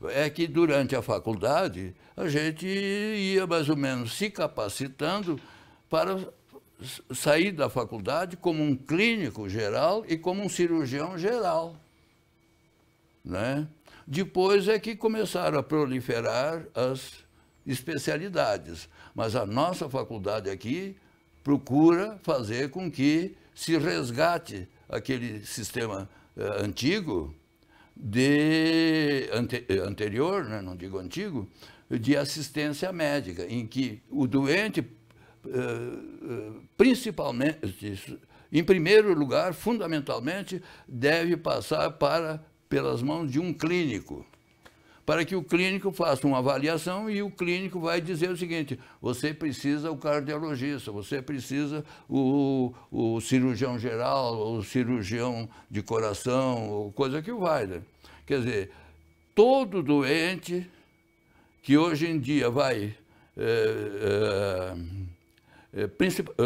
É que durante a faculdade a gente ia mais ou menos se capacitando para sair da faculdade como um clínico geral e como um cirurgião geral, né? Depois é que começaram a proliferar as especialidades. Mas a nossa faculdade aqui procura fazer com que se resgate aquele sistema antigo, anterior, né, não digo antigo, de assistência médica, em que o doente, principalmente, em primeiro lugar, fundamentalmente, deve passar pelas mãos de um clínico, para que o clínico faça uma avaliação e o clínico vai dizer o seguinte, você precisa o cardiologista, você precisa o cirurgião geral, o cirurgião de coração, ou coisa que o valha. Quer dizer, todo doente que hoje em dia vai,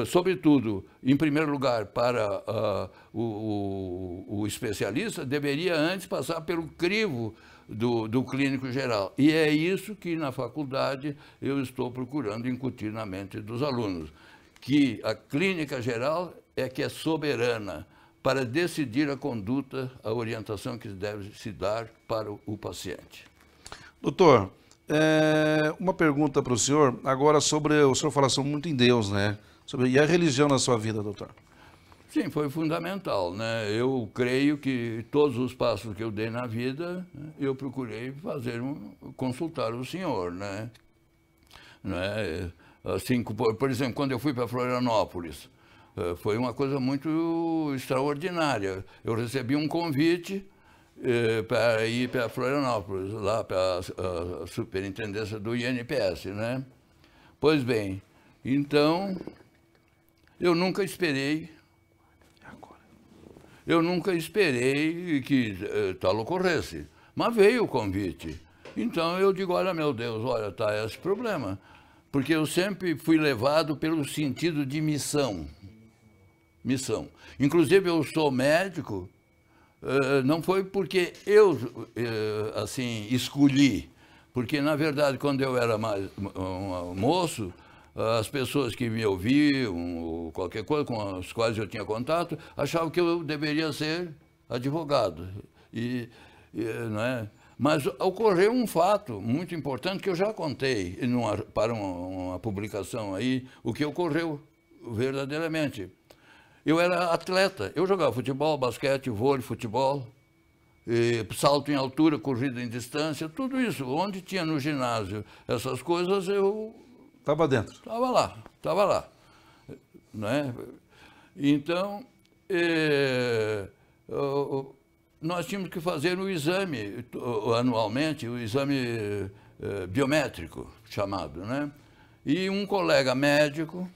sobretudo, em primeiro lugar, para o especialista, deveria antes passar pelo crivo do clínico geral. E é isso que, na faculdade, eu estou procurando incutir na mente dos alunos, que a clínica geral é que é soberana para decidir a conduta, a orientação que deve se dar para o paciente. Doutor, uma pergunta para o senhor, agora sobre, o senhor fala muito em Deus, né? E a religião na sua vida, doutor? Sim, foi fundamental, né? Eu creio que todos os passos que eu dei na vida, eu procurei consultar o Senhor, né? Assim, por exemplo, quando eu fui para Florianópolis, foi uma coisa muito extraordinária. Eu recebi um convite para ir para Florianópolis, lá para a superintendência do INPS, né? Pois bem, então, eu nunca esperei que tal ocorresse, mas veio o convite. Então eu digo, olha meu Deus, olha, tá esse problema. Porque eu sempre fui levado pelo sentido de missão. Missão. Inclusive eu sou médico, não foi porque eu, assim, escolhi. Porque, na verdade, quando eu era mais moço, as pessoas que me ouviam, ou qualquer coisa com as quais eu tinha contato, achavam que eu deveria ser advogado. Não é? Mas ocorreu um fato muito importante que eu já contei para uma publicação aí, o que ocorreu verdadeiramente. Eu era atleta, eu jogava futebol, basquete, vôlei, futebol, salto em altura, corrida em distância, tudo isso. Onde tinha no ginásio essas coisas, eu... Estava dentro. Estava lá. Né? Então, nós tínhamos que fazer um exame anualmente, o exame biométrico, chamado, né? E um colega médico,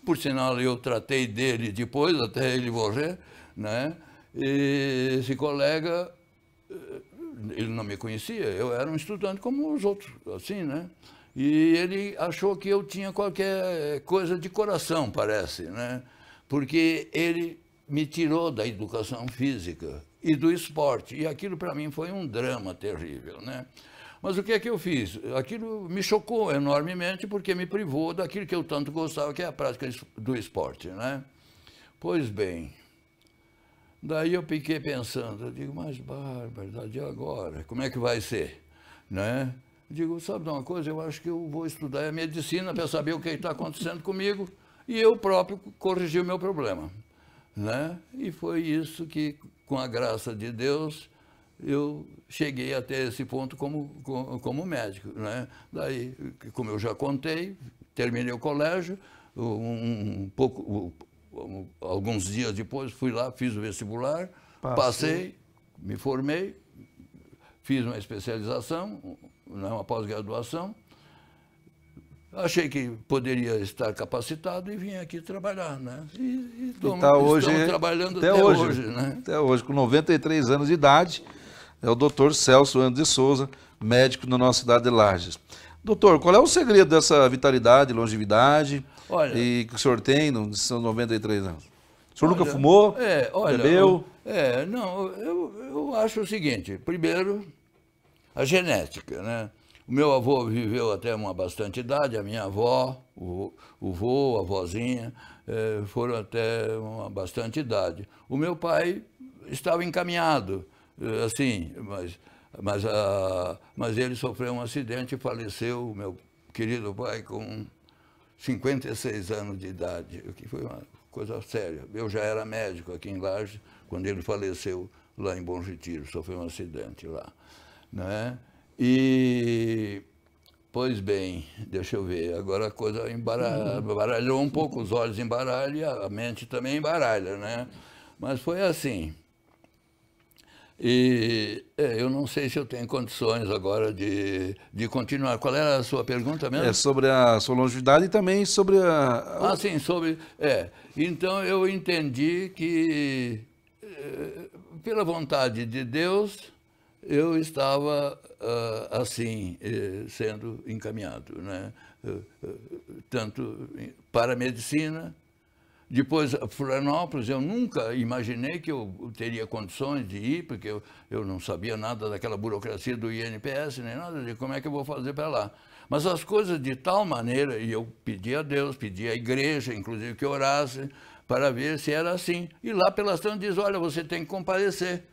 por sinal eu tratei dele depois, até ele morrer, né? E esse colega, ele não me conhecia, eu era um estudante como os outros, assim, né? E ele achou que eu tinha qualquer coisa de coração, parece, né? Porque ele me tirou da educação física e do esporte. E aquilo para mim foi um drama terrível, né? Mas o que é que eu fiz? Aquilo me chocou enormemente porque me privou daquilo que eu tanto gostava, que é a prática do esporte, né? Pois bem, daí eu fiquei pensando, eu digo, mas barbaridade, e agora? Como é que vai ser? Né? Digo, sabe de uma coisa, eu acho que eu vou estudar a medicina para saber o que está acontecendo comigo e eu próprio corrigi o meu problema. Né? E foi isso que, com a graça de Deus, eu cheguei até esse ponto como médico, né? Daí, como eu já contei, terminei o colégio, alguns dias depois fui lá, fiz o vestibular, passei, me formei, fiz uma especialização, uma pós-graduação. Achei que poderia estar capacitado e vim aqui trabalhar, né? E estamos trabalhando até hoje, né? Até hoje, com 93 anos de idade, é o doutor Celso Andes de Souza, médico na nossa cidade de Lages. Doutor, qual é o segredo dessa vitalidade, longevidade que o senhor tem nos seus 93 anos? O senhor nunca fumou? Bebeu? Não, eu acho o seguinte, primeiro, a genética, né? O meu avô viveu até uma bastante idade, a minha avó, o vô, a vozinha, foram até uma bastante idade. O meu pai estava encaminhado, assim, mas ele sofreu um acidente e faleceu, o meu querido pai, com 56 anos de idade, o que foi uma coisa séria. Eu já era médico aqui em Lages, quando ele faleceu lá em Bom Retiro, sofreu um acidente lá, né? E, pois bem, deixa eu ver, agora a coisa embaralhou um pouco, os olhos embaralham e a mente também embaralha, né? Mas foi assim. E eu não sei se eu tenho condições agora de continuar. Qual era a sua pergunta mesmo? É sobre a sua longevidade e também sobre a... Ah, sim, sobre... Então eu entendi que, pela vontade de Deus, eu estava, assim, sendo encaminhado, né? Tanto para a medicina. Depois, Florianópolis, eu nunca imaginei que eu teria condições de ir, porque eu não sabia nada daquela burocracia do INPS, nem nada de como é que eu vou fazer para lá. Mas as coisas de tal maneira, e eu pedi a Deus, pedi à igreja, inclusive, que orasse, para ver se era assim. E lá pelas tantas diz, olha, você tem que comparecer.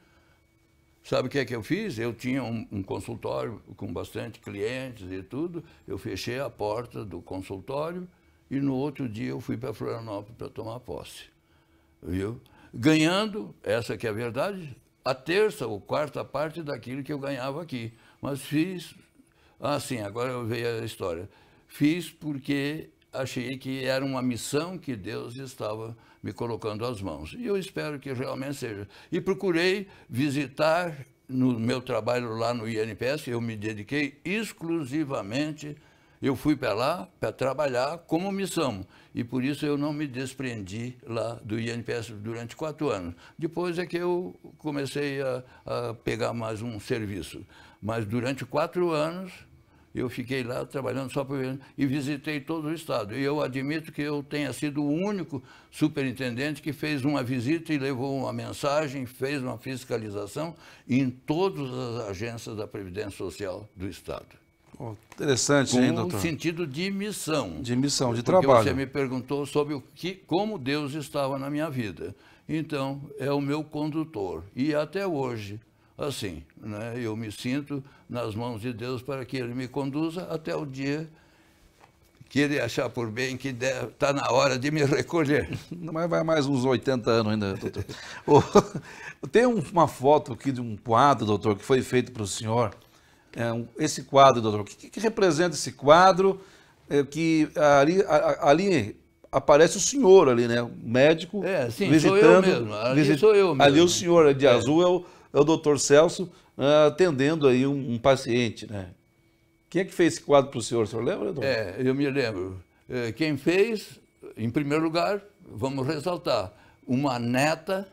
Sabe o que é que eu fiz? Eu tinha um consultório com bastante clientes e tudo, eu fechei a porta do consultório e no outro dia eu fui para Florianópolis para tomar posse, viu? Ganhando, essa que é a verdade, a terça ou quarta parte daquilo que eu ganhava aqui. Mas fiz, sim, agora veio a história, fiz porque achei que era uma missão que Deus estava me colocando às mãos. E eu espero que realmente seja. E procurei visitar, no meu trabalho lá no INPS, eu me dediquei exclusivamente, eu fui para lá para trabalhar como missão. E por isso eu não me desprendi lá do INPS durante 4 anos. Depois é que eu comecei a pegar mais um serviço. Mas durante 4 anos... eu fiquei lá trabalhando só por ele e visitei todo o estado. E eu admito que eu tenha sido o único superintendente que fez uma visita e levou uma mensagem, fez uma fiscalização em todas as agências da Previdência Social do estado. Interessante, hein, doutor? Com sentido de missão. De missão, de porque trabalho. Você me perguntou sobre como Deus estava na minha vida. Então, é o meu condutor. E até hoje... assim, né? Eu me sinto nas mãos de Deus para que Ele me conduza até o dia que Ele achar por bem que está na hora de me recolher. Mas vai mais uns 80 anos ainda, doutor. Tem uma foto aqui de um quadro, doutor, que foi feito para o senhor. Esse quadro, doutor, o que representa esse quadro? Que ali aparece o senhor ali, né? O médico sim, visitando. sou eu mesmo. Ali sou eu mesmo. Ali o senhor de azul é o doutor Celso atendendo aí um paciente, né? Quem é que fez esse quadro para o senhor lembra, doutor? Eu me lembro. Quem fez, em primeiro lugar, vamos ressaltar, uma neta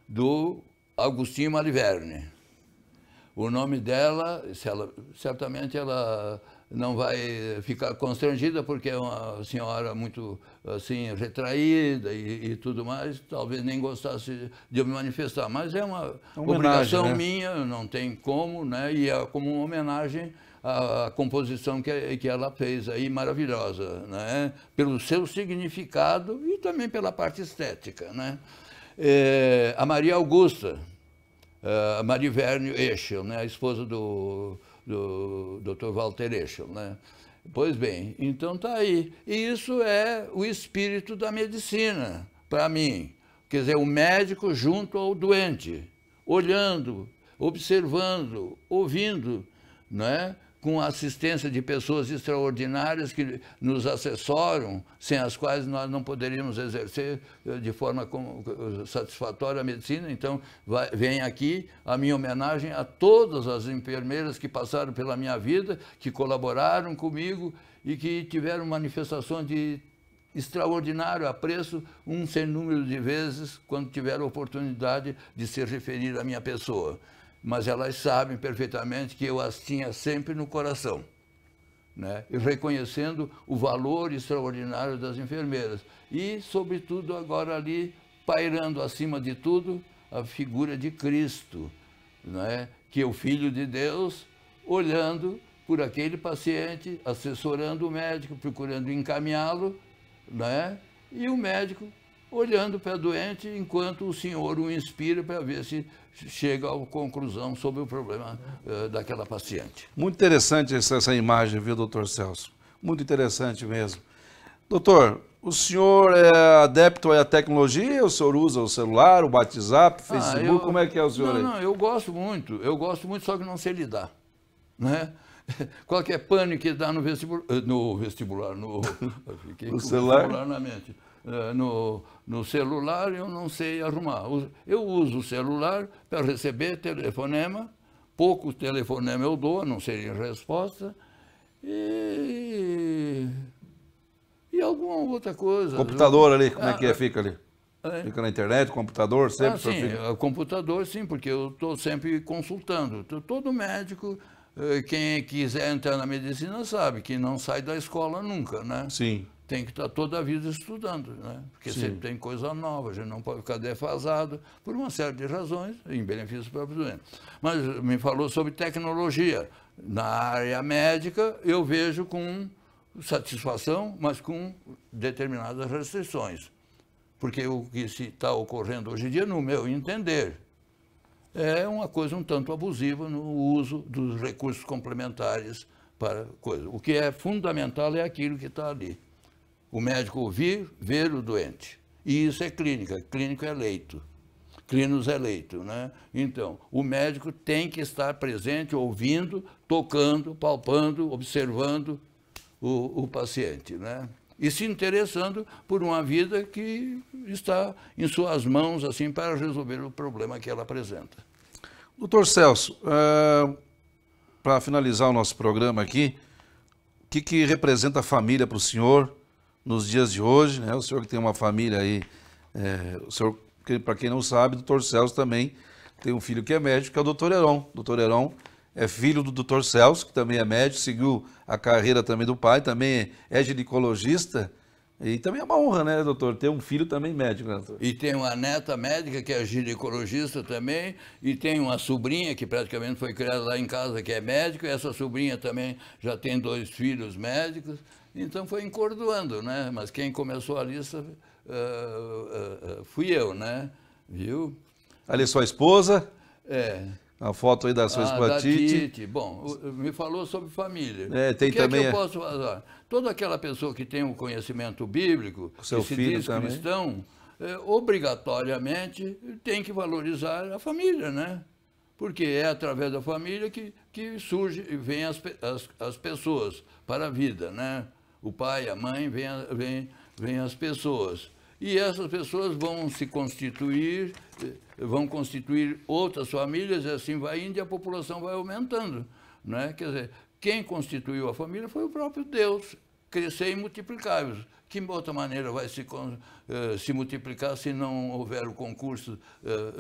do Agostinho Maliverne. O nome dela, certamente ela não vai ficar constrangida, porque é uma senhora muito assim, retraída e tudo mais, talvez nem gostasse de me manifestar, mas é uma obrigação, né, minha, não tem como, né? E é como uma homenagem à composição que ela fez aí, maravilhosa, né? Pelo seu significado e também pela parte estética, né? A Maria Augusta, a Maliverne Eschel, né? A esposa do Dr. Walter Eschel, né? Pois bem, então está aí. E isso é o espírito da medicina, para mim. Quer dizer, o médico junto ao doente, olhando observando, ouvindo, não é? Com a assistência de pessoas extraordinárias que nos assessoram, sem as quais nós não poderíamos exercer de forma satisfatória a medicina. Então, vem aqui a minha homenagem a todas as enfermeiras que passaram pela minha vida, que colaboraram comigo e que tiveram manifestações de extraordinário apreço um sem número de vezes quando tiveram a oportunidade de se referir à minha pessoa. Mas elas sabem perfeitamente que eu as tinha sempre no coração, né? E reconhecendo o valor extraordinário das enfermeiras. E, sobretudo, agora ali, pairando acima de tudo, a figura de Cristo, né? Que é o Filho de Deus, olhando por aquele paciente, assessorando o médico, procurando encaminhá-lo, né? E o médico olhando para o doente enquanto o senhor o inspira para ver se chega à conclusão sobre o problema daquela paciente. Muito interessante essa imagem, viu, doutor Celso? Muito interessante mesmo. Doutor, o senhor é adepto à tecnologia? O senhor usa o celular, o WhatsApp, Facebook? Como é que é o senhor aí? Não, eu gosto muito, só que não sei lidar, né? Qualquer pânico que dá no celular, na mente. No celular eu não sei arrumar. Eu uso o celular para receber telefonema, pouco telefonema eu dou, não sei em resposta, e alguma outra coisa. Computador ali, como é que fica ali? Fica na internet, computador, sempre? Sim, computador sim, porque eu estou sempre consultando. Todo médico, quem quiser entrar na medicina sabe que não sai da escola nunca, né? Sim. Tem que estar toda a vida estudando, né? Porque sempre tem coisa nova, a gente não pode ficar defasado por uma série de razões, em benefício do próprio doente. Mas me falou sobre tecnologia. Na área médica, eu vejo com satisfação, mas com determinadas restrições. Porque o que está ocorrendo hoje em dia, no meu entender, é uma coisa um tanto abusiva no uso dos recursos complementares para coisa. O que é fundamental é aquilo que está ali. O médico ouvir, ver o doente. E isso é clínica. Clínico é leito. Clínicos é leito, né? Então, o médico tem que estar presente, ouvindo, tocando, palpando, observando o paciente, né? E se interessando por uma vida que está em suas mãos, assim, para resolver o problema que ela apresenta. Doutor Celso, para finalizar o nosso programa aqui, o que representa a família para o senhor nos dias de hoje, né? O senhor que tem uma família aí, o senhor, para quem não sabe, o doutor Celso também tem um filho que é médico, que é o doutor Heron. O doutor Heron é filho do doutor Celso, que também é médico, seguiu a carreira também do pai, também é ginecologista. E também é uma honra, né, doutor, ter um filho também médico, né, doutor? E tem uma neta médica, que é ginecologista também, e tem uma sobrinha, que praticamente foi criada lá em casa, que é médico, e essa sobrinha também já tem 2 filhos médicos. Então foi encordoando, né? Mas quem começou a lista fui eu, né? Viu? Ali sua esposa? É. A foto aí da sua esposa Tite. Bom, me falou sobre família. Tem também. O que eu posso fazer? Toda aquela pessoa que tem um conhecimento bíblico, que se diz cristão, obrigatoriamente tem que valorizar a família, né? Porque é através da família que surge e vem as pessoas para a vida, né? O pai, a mãe, vem as pessoas. E essas pessoas vão se constituir, vão constituir outras famílias, e assim vai indo e a população vai aumentando, né? Quer dizer, quem constituiu a família foi o próprio Deus, crescer e multiplicar-vos. Que outra maneira vai se multiplicar se não houver o concurso,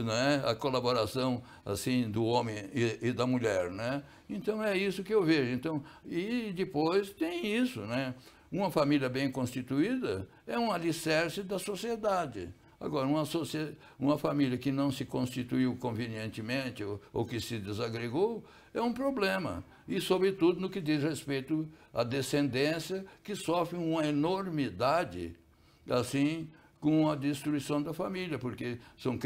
né? A colaboração assim do homem e da mulher, né? Então é isso que eu vejo. Então, e depois tem isso, né? Uma família bem constituída é um alicerce da sociedade. Agora, uma família que não se constituiu convenientemente ou que se desagregou é um problema. E, sobretudo, no que diz respeito à descendência, que sofre uma enormidade, assim, com a destruição da família, porque são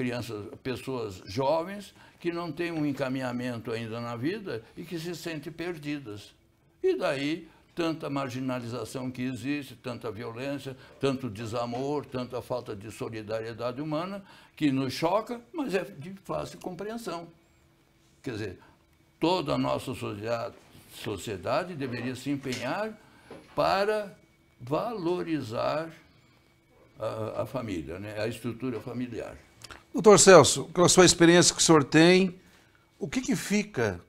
pessoas jovens que não têm um encaminhamento ainda na vida e que se sentem perdidas. E daí tanta marginalização que existe, tanta violência, tanto desamor, tanta falta de solidariedade humana, que nos choca, mas é de fácil compreensão. Quer dizer, toda a nossa sociedade deveria se empenhar para valorizar a família, né? A estrutura familiar. Doutor Celso, com a sua experiência que o senhor tem, o que fica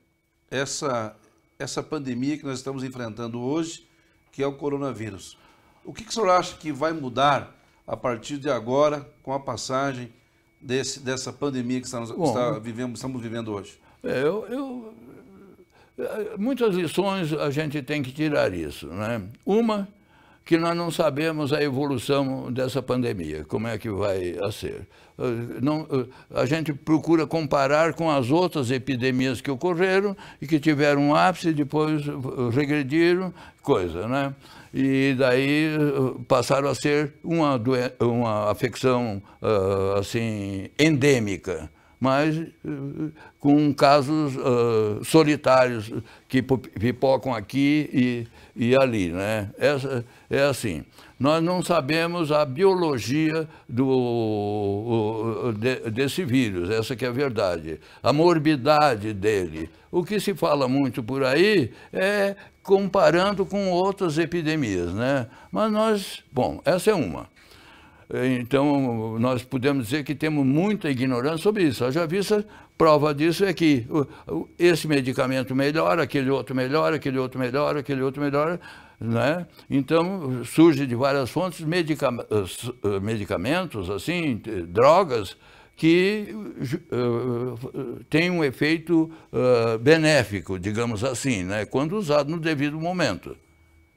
essa pandemia que nós estamos enfrentando hoje, que é o coronavírus? O que o senhor acha que vai mudar a partir de agora com a passagem dessa pandemia que estamos vivendo hoje? Muitas lições a gente tem que tirar isso, né? Uma, que nós não sabemos a evolução dessa pandemia, como é que vai ser. A gente procura comparar com as outras epidemias que ocorreram e que tiveram um ápice e depois regrediram, coisa, né? E daí passaram a ser uma afecção assim, endêmica, mas com casos solitários que pipocam aqui e ali, né? É assim, nós não sabemos a biologia desse vírus, essa que é a verdade, a morbidade dele. O que se fala muito por aí é comparando com outras epidemias, né? Mas essa é uma. Então, nós podemos dizer que temos muita ignorância sobre isso. A vista prova disso é que esse medicamento melhora, aquele outro melhora, aquele outro melhora, aquele outro melhora, né? Então, surge de várias fontes medicamentos, assim, drogas, que têm um efeito benéfico, digamos assim, né? Quando usado no devido momento.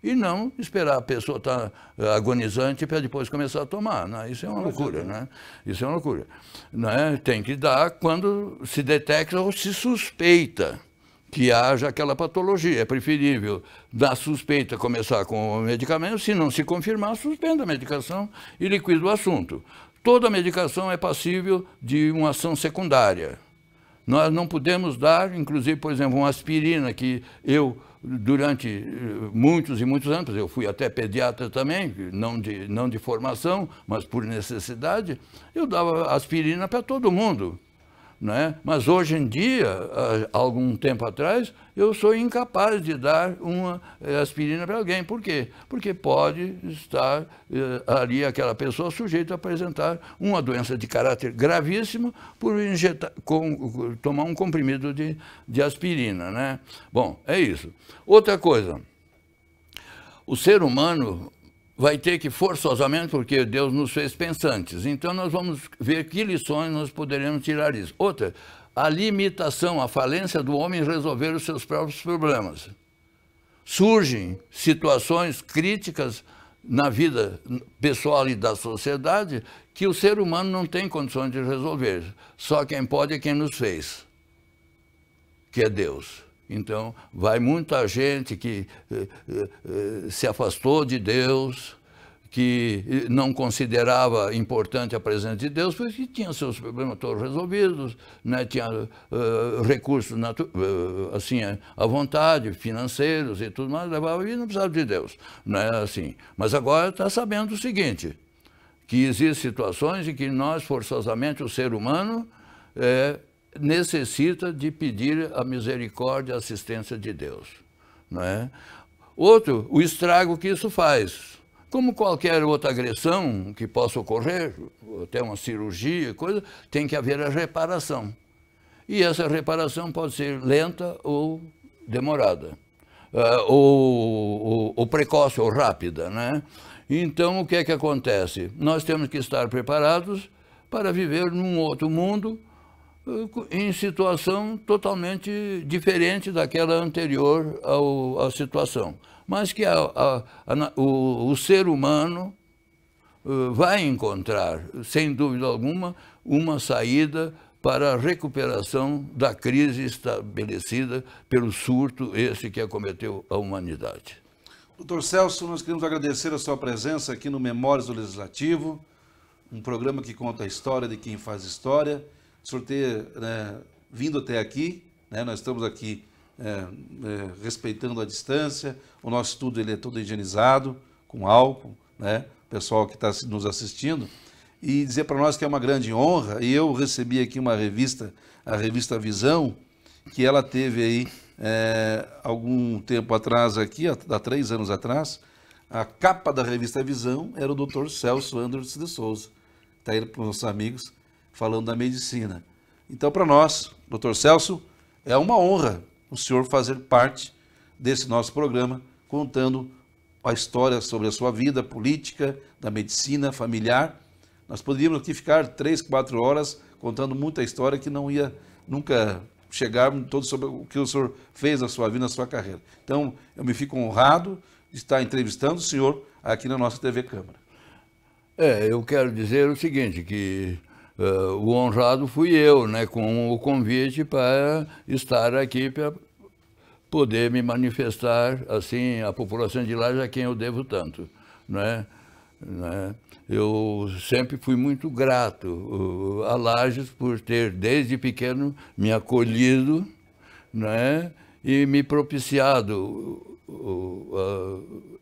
E não esperar a pessoa estar agonizante para depois começar a tomar, né? Isso é uma loucura, né? Isso é uma loucura, né? Tem que dar quando se detecta ou se suspeita que haja aquela patologia. É preferível, da suspeita, começar com o medicamento. Se não se confirmar, suspenda a medicação e liquida o assunto. Toda medicação é passível de uma ação secundária. Nós não podemos dar, inclusive, por exemplo, uma aspirina que durante muitos e muitos anos, eu fui até pediatra também, não de formação, mas por necessidade, eu dava aspirina para todo mundo, né? Mas hoje em dia, há algum tempo atrás, eu sou incapaz de dar uma aspirina para alguém. Por quê? Porque pode estar ali aquela pessoa sujeita a apresentar uma doença de caráter gravíssimo por tomar um comprimido de aspirina, né? Bom, é isso. Outra coisa, o ser humano vai ter que forçosamente, porque Deus nos fez pensantes, então nós vamos ver que lições nós poderemos tirar disso. Outra, a limitação, a falência do homem em resolver os seus próprios problemas. Surgem situações críticas na vida pessoal e da sociedade que o ser humano não tem condições de resolver. Só quem pode é quem nos fez, que é Deus. Então, vai muita gente que se afastou de Deus, que não considerava importante a presença de Deus, porque tinha seus problemas todos resolvidos, né? Tinha recursos assim, à vontade, financeiros e tudo mais, levava e não precisava de Deus, né? Assim. Mas agora está sabendo o seguinte, que existem situações em que nós, forçosamente, o ser humano, necessita de pedir a misericórdia e a assistência de Deus, não é? Outro, o estrago que isso faz. Como qualquer outra agressão que possa ocorrer, até uma cirurgia, coisa, tem que haver a reparação. E essa reparação pode ser lenta ou demorada, ou precoce ou rápida, né? Então, o que é que acontece? Nós temos que estar preparados para viver num outro mundo, em situação totalmente diferente daquela anterior à situação. Mas que o ser humano vai encontrar, sem dúvida alguma, uma saída para a recuperação da crise estabelecida pelo surto esse que acometeu a humanidade. Doutor Celso, nós queremos agradecer a sua presença aqui no Memórias do Legislativo, um programa que conta a história de quem faz história. O senhor ter vindo até aqui, né? Nós estamos aqui respeitando a distância, o nosso estudo ele é todo higienizado, com álcool, né? O pessoal que está nos assistindo, e dizer para nós que é uma grande honra, e eu recebi aqui uma revista, a revista Visão, que ela teve aí, algum tempo atrás aqui, há 3 anos atrás, a capa da revista Visão era o Dr. Celso Andros de Souza. Está aí para os nossos amigos falando da medicina. Então, para nós, Dr. Celso, é uma honra o senhor fazer parte desse nosso programa, contando a história sobre a sua vida política, da medicina, familiar. Nós poderíamos aqui ficar 3, 4 horas contando muita história que não ia nunca chegar todo sobre o que o senhor fez na sua vida, na sua carreira. Então, eu me fico honrado de estar entrevistando o senhor aqui na nossa TV Câmara. Eu quero dizer o seguinte, que o honrado fui eu, né, com o convite para estar aqui, para poder me manifestar, assim, a população de Lages a quem eu devo tanto, né? Eu sempre fui muito grato a Lages por ter, desde pequeno, me acolhido, né, e me propiciado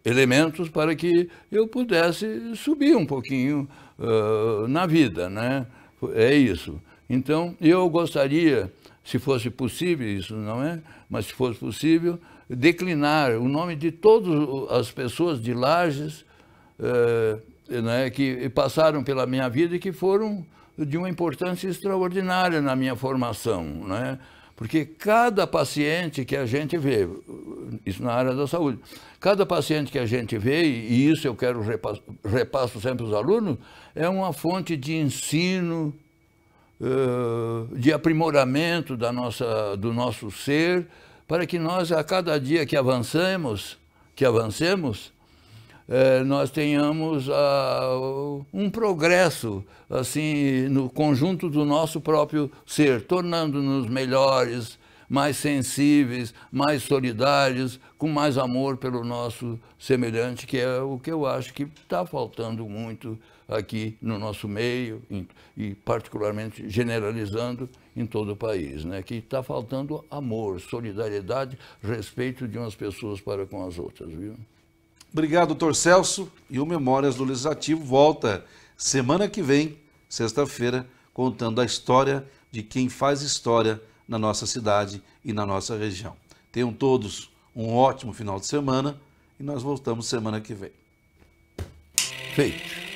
elementos para que eu pudesse subir um pouquinho na vida, né? É isso. Então, eu gostaria, se fosse possível, isso não é, mas se fosse possível, declinar o nome de todas as pessoas de Lages né, que passaram pela minha vida e que foram de uma importância extraordinária na minha formação, né? Porque cada paciente que a gente vê, isso na área da saúde, cada paciente que a gente vê, e isso eu quero repasso sempre aos alunos, é uma fonte de ensino, de aprimoramento do nosso ser, para que nós, a cada dia que avancemos, nós tenhamos um progresso assim, no conjunto do nosso próprio ser, tornando-nos melhores, mais sensíveis, mais solidários, com mais amor pelo nosso semelhante, que é o que eu acho que está faltando muito aqui no nosso meio, e particularmente generalizando em todo o país, né? Que está faltando amor, solidariedade, respeito de umas pessoas para com as outras, viu? Obrigado, doutor Celso. E o Memórias do Legislativo volta semana que vem, sexta-feira, contando a história de quem faz história na nossa cidade e na nossa região. Tenham todos um ótimo final de semana e nós voltamos semana que vem. Feito.